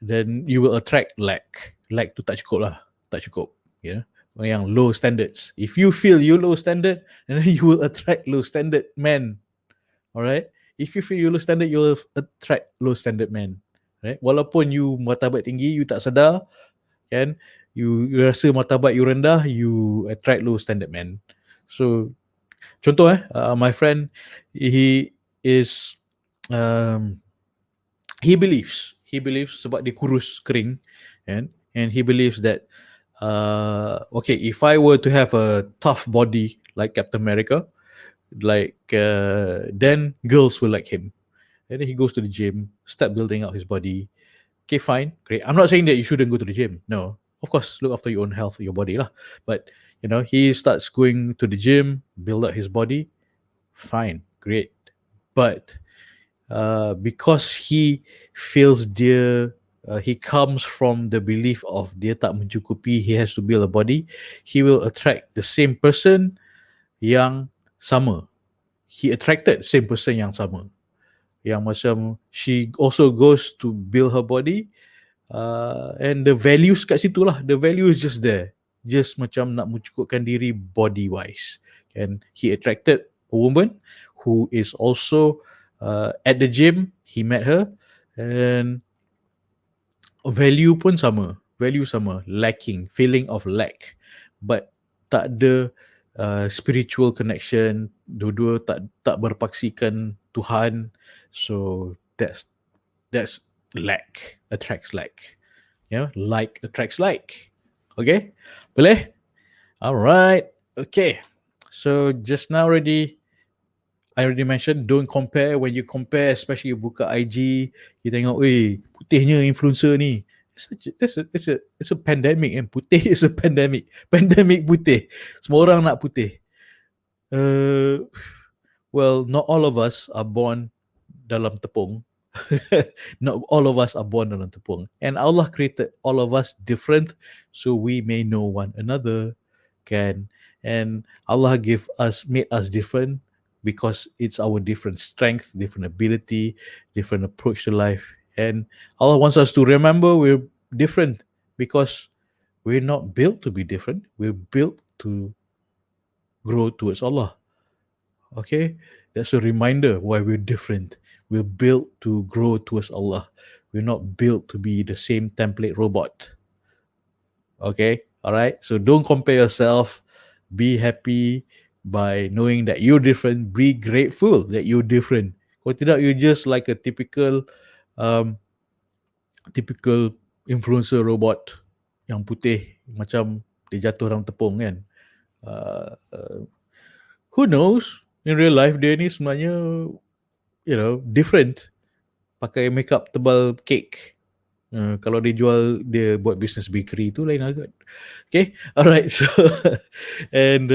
Speaker 1: then you will attract lack. Lack tu tak cukup lah. Tak cukup. Yang low standards. If you feel you low standard, then you will attract low standard men. Alright? If you feel you low standard, you will attract low standard men. Right? Walaupun you martabat tinggi, you tak sedar, kan? You rasa martabat you rendah, you attract low standard men. So, contoh my friend, he is he believes sebab dia kurus kering, and he believes that okay, if I were to have a tough body like Captain America, like then girls will like him. And then he goes to the gym, start building out his body. Okay, fine, great. I'm not saying that you shouldn't go to the gym. No, of course, look after your own health, your body lah. But he starts going to the gym, build out his body. Fine, great. But because he feels he comes from the belief of dia tak mencukupi, he has to build a body, he will attract the same person yang sama. He attracted same person yang sama. Yang macam she also goes to build her body, and the values kat situ lah. The value is just there. Just macam nak mencukupkan diri body wise. And he attracted a woman who is also at the gym. He met her and value pun sama. Value sama. Lacking. Feeling of lack. But tak ada spiritual connection. Dua-dua tak berpaksikan Tuhan. So that's lack. Attracts lack. Like attracts like. Okay? Boleh? Alright. Okay. So just now I already mentioned, don't compare. When you compare, especially you buka IG, you tengok, putihnya influencer ni. It's a pandemic, and putih is a pandemic. Pandemic putih. Semua orang nak putih. Well, not all of us are born dalam tepung. Not all of us are born dalam tepung. And Allah created all of us different so we may know one another. Kan? And Allah made us different because it's our different strength, different ability, different approach to life. And Allah wants us to remember we're different because we're not built to be different. We're built to grow towards Allah. Okay? That's a reminder why we're different. We're built to grow towards Allah. We're not built to be the same template robot. Okay? All right? So don't compare yourself. Be happy by knowing that you're different. Be grateful that you're different. Kalau tidak, you're just like a um, typical influencer robot yang putih macam dia jatuh dalam tepung kan. Uh, who knows? In real life dia ni sebenarnya different. Pakai makeup tebal cake. Kalau dia jual, dia buat business bakery tu lain agak. Okay, alright. So and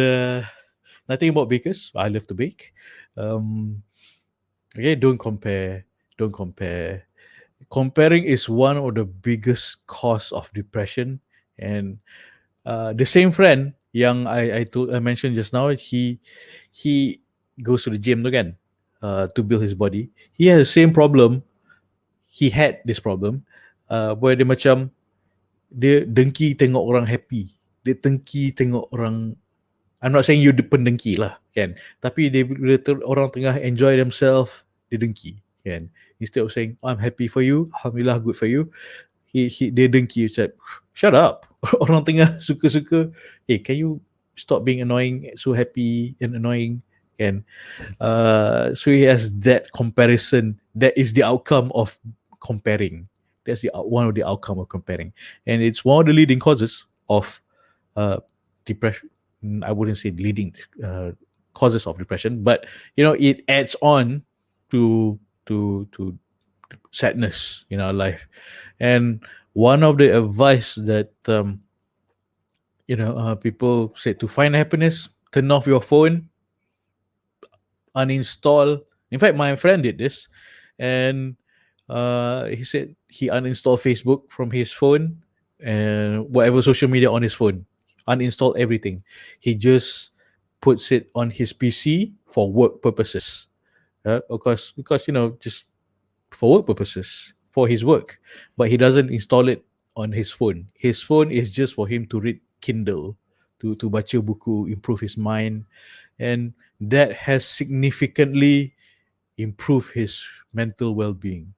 Speaker 1: nothing about bakers. I love to bake. Okay, don't compare. Don't compare. Comparing is one of the biggest cause of depression. And the same friend yang I mentioned just now, he goes to the gym tu kan, to build his body. He has the same problem. He had this problem. Where dia macam dia dengki tengok orang happy. Dia dengki tengok orang. I'm not saying you pendengki lah kan, tapi bila orang tengah enjoy themselves, dia dengki kan. Instead of saying, oh, I'm happy for you, alhamdulillah, good for you, dia dengki, macam shut up. Orang tengah suka-suka, hey, can you stop being annoying, so happy and annoying kan. So he has that comparison. That is the outcome of comparing. That's one of the outcome of comparing, and it's one of the leading causes of depression. I wouldn't say leading causes of depression, but it adds on to sadness in our life. And one of the advice that people say to find happiness, turn off your phone, uninstall. In fact, my friend did this, and he said he uninstalled Facebook from his phone and whatever social media on his phone, uninstall everything. He just puts it on his PC for work purposes. Because just for work purposes, for his work, but he doesn't install it on his phone. His phone is just for him to read Kindle, to baca buku, improve his mind, and that has significantly improved his mental well-being.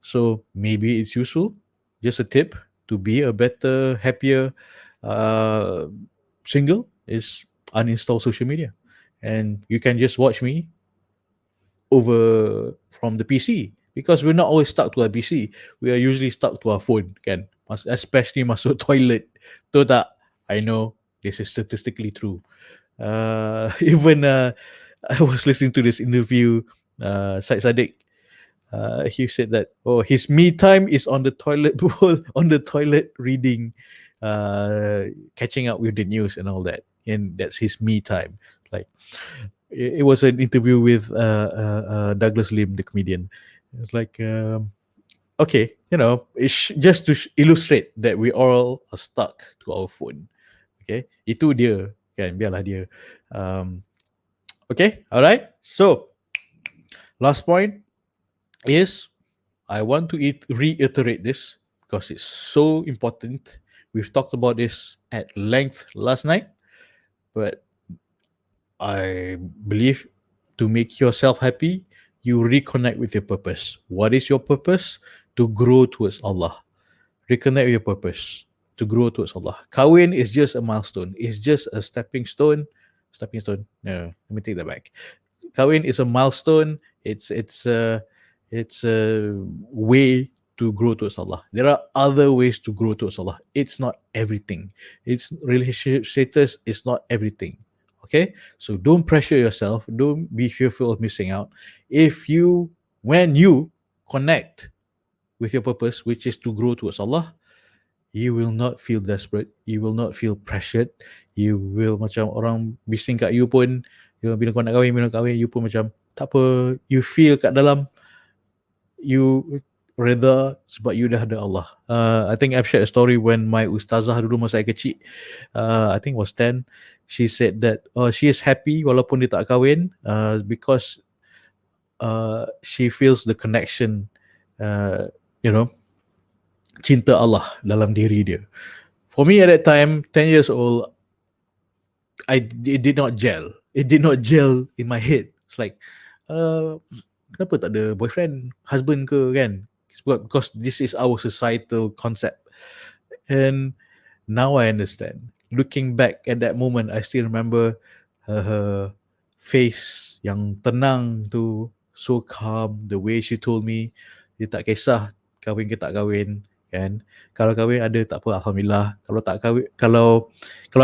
Speaker 1: So maybe it's useful. Just a tip to be a better, happier single is uninstall social media, and you can just watch me over from the PC, because we're not always stuck to our PC. We are usually stuck to our phone, kan? Especially masuk toilet. Betul tak? I know this is statistically true. Even I was listening to this interview, Syed Saddiq. He said that his me time is on the toilet bowl, on the toilet reading, catching up with the news and all that, and that's his me time. Like it was an interview with Douglas Lim, the comedian. It's like okay, it's just to illustrate that we all are stuck to our phone. Okay, itu dia kan, biarlah dia. Okay, alright. So last point is, I want to reiterate this because it's so important. We've talked about this at length last night, but I believe to make yourself happy, you reconnect with your purpose. What is your purpose? To grow towards Allah. Reconnect with your purpose. To grow towards Allah. Kahwin is just a milestone. It's just a stepping stone. No, let me take that back. Kahwin is a milestone. It's a way to grow towards Allah. There are other ways to grow towards Allah. It's not everything. It's relationship status is not everything. Okay, so don't pressure yourself. Don't be fearful of missing out. When you connect with your purpose, which is to grow towards Allah, you will not feel desperate. You will not feel pressured. You will macam orang bising kat you pun, bila kau nak kahwin, you pun macam tak apa. You feel kat dalam, you Reda sebab you dah ada Allah. I think I've shared a story when my ustazah dulu masa saya kecil, I think was 10. She said that she is happy walaupun dia tak kahwin, because she feels the connection, uh, you know, cinta Allah dalam diri dia. For me at that time, 10 years old, it did not gel. It did not gel in my head. It's like, uh, kenapa tak ada boyfriend, husband ke kan? Because this is our societal concept. And now I understand. Looking back at that moment, I still remember her face yang tenang tu, so calm, the way she told me, dia tak kisah kahwin ke tak kahwin, kan? Kalau kahwin ada tak apa, alhamdulillah. Kalau tak kahwin, kalau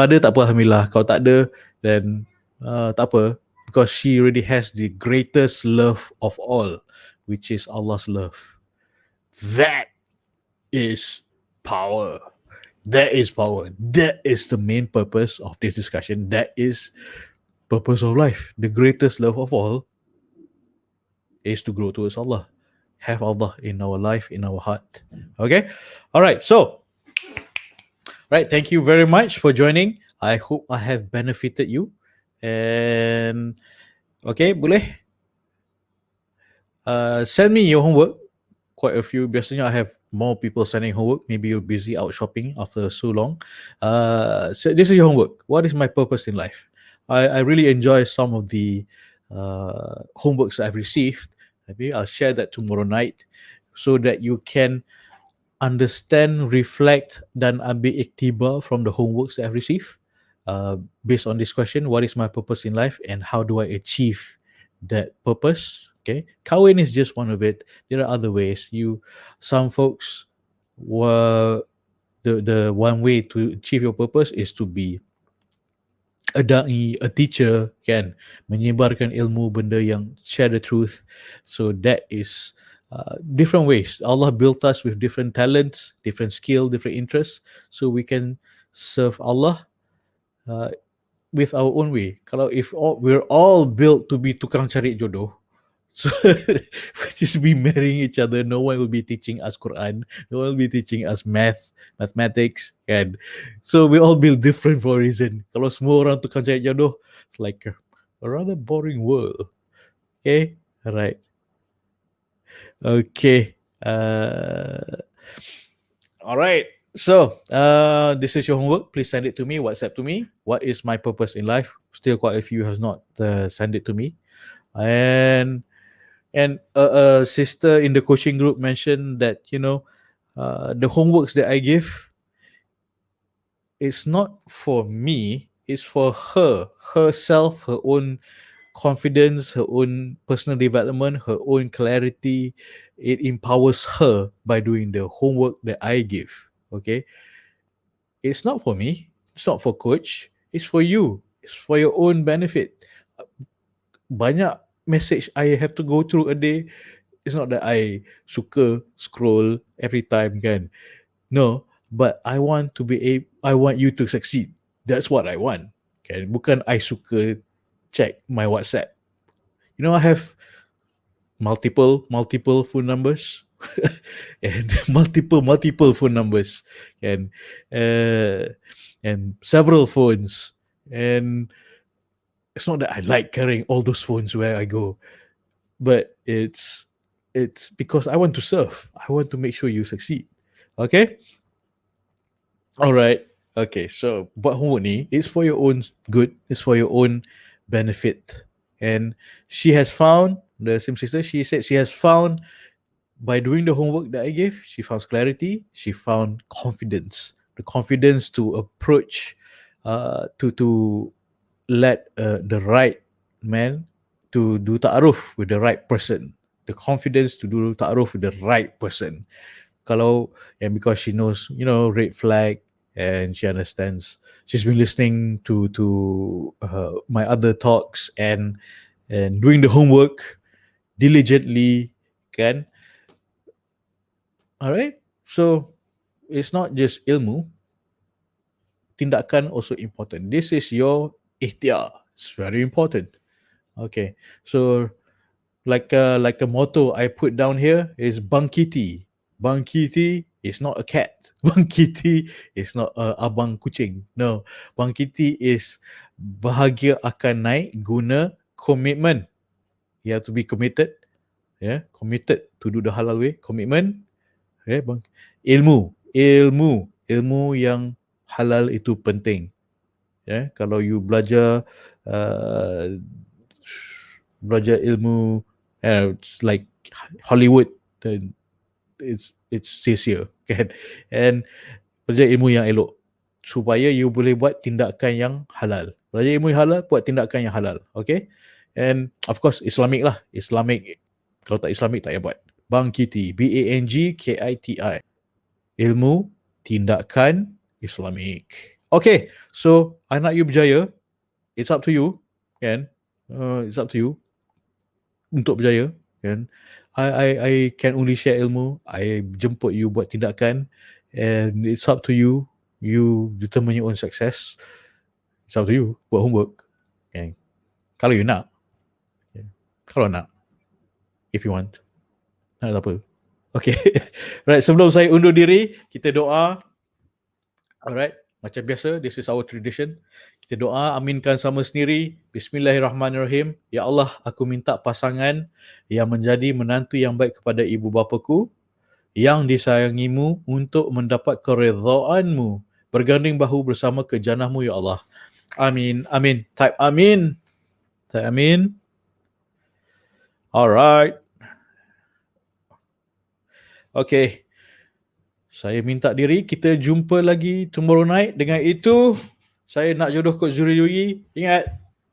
Speaker 1: ada tak apa, alhamdulillah. Kalau tak ada, then tak apa, because she already has the greatest love of all, which is Allah's love. That is power. That is power. That is the main purpose of this discussion. That is purpose of life. The greatest love of all is to grow towards Allah. Have Allah in our life, in our heart. Okay? All right. So, right, thank you very much for joining. I hope I have benefited you. And okay, boleh send me your homework. Quite a few. Biasanya I have more people sending homework. Maybe you're busy out shopping after so long. So this is your homework. What is my purpose in life? I really enjoy some of the homeworks I've received. Maybe I'll share that tomorrow night so that you can understand, reflect, dan ambil iktibar from the homeworks that I've received. Based on this question, what is my purpose in life and how do I achieve that purpose? Okay, kahwin is just one of it. There are other ways. Some folks were the one way to achieve your purpose is to be a da'i, a teacher, kan, menyebarkan ilmu, benda yang share the truth. So that is different ways. Allah built us with different talents, different skill, different interests, so we can serve Allah uh, with our own way. Kalau if we're all built to be tukang cari jodoh, so just be marrying each other, no one will be teaching us Quran, no one will be teaching us mathematics, kan? So we all build different for a reason. Kalau semua orang tukang cari jodoh, it's like a rather boring world. Okay, all right. Okay. All right. So, this is your homework. Please send it to me. WhatsApp to me. What is my purpose in life? Still, quite a few has not sent it to me. And a sister in the coaching group mentioned that the homeworks that I give is not for me. It's for her, herself, her own confidence, her own personal development, her own clarity. It empowers her by doing the homework that I give. Okay, it's not for me. It's not for coach. It's for you. It's for your own benefit. Banyak message I have to go through a day. It's not that I suka scroll every time, kan? No, but I want to be I want you to succeed. That's what I want. Kan? Bukan I suka check my WhatsApp. I have multiple phone numbers and multiple phone numbers uh, and several phones, and it's not that I like carrying all those phones where I go, but it's because I want to serve. I want to make sure you succeed. Okay. All right. Okay. So buat homework ni, it's for your own good. It's for your own benefit. And she has found, the same sister, she said she has found, by doing the homework that I gave, she found clarity. She found confidence. The confidence to approach, to let the right man to do ta'aruf with the right person. The confidence to do ta'aruf with the right person. And because she knows, red flag, and she understands, she's been listening to my other talks, and doing the homework diligently, can. All right. So it's not just ilmu, tindakan also important. This is your ikhtiar. It's very important. Okay. So like a motto I put down here is Bangkiti. Bangkiti is not a cat. Bangkiti is not a abang kucing. No, Bangkiti is bahagia akan naik guna commitment. You have to be committed, yeah, committed to do the halal way. Commitment, yeah, bang. Ilmu yang halal itu penting. Yeah, kalau you uh, belajar ilmu like Hollywood, then it's sia-sia kan. And belajar ilmu yang elok supaya you boleh buat tindakan yang halal. Belajar ilmu yang halal, buat tindakan yang halal. Okay. And of course Islamic lah. Islamic, kalau tak Islamic tak payah buat. Bangkiti, Bangkiti, ilmu tindakan Islamic. Okay, so anak you berjaya, it's up to you kan. It's up to you untuk berjaya kan. I can only share ilmu, I jemput you buat tindakan, and it's up to you. You determine your own success. It's up to you. Buat homework kan. Kalau you nak kan? Kalau nak, if you want, nak tak apa. Okay. Right, sebelum saya undur diri, kita doa. Alright, macam biasa, this is our tradition. Kita doa, aminkan sama sendiri. Bismillahirrahmanirrahim. Ya Allah, aku minta pasangan yang menjadi menantu yang baik kepada ibu bapaku, yang disayangimu untuk mendapat keredhaanmu, berganding bahu bersama ke jannahmu, ya Allah. Amin, amin. Type amin. Type amin. Alright. Okay. Saya minta diri, kita jumpa lagi tomorrow night. Dengan itu, saya nak jodoh kot Zuri Yui. Ingat,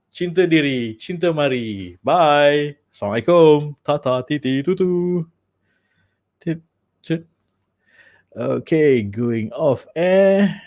Speaker 1: cinta diri, cinta mari. Bye. Assalamualaikum. Tata, titi, tutu. Okay, going off air.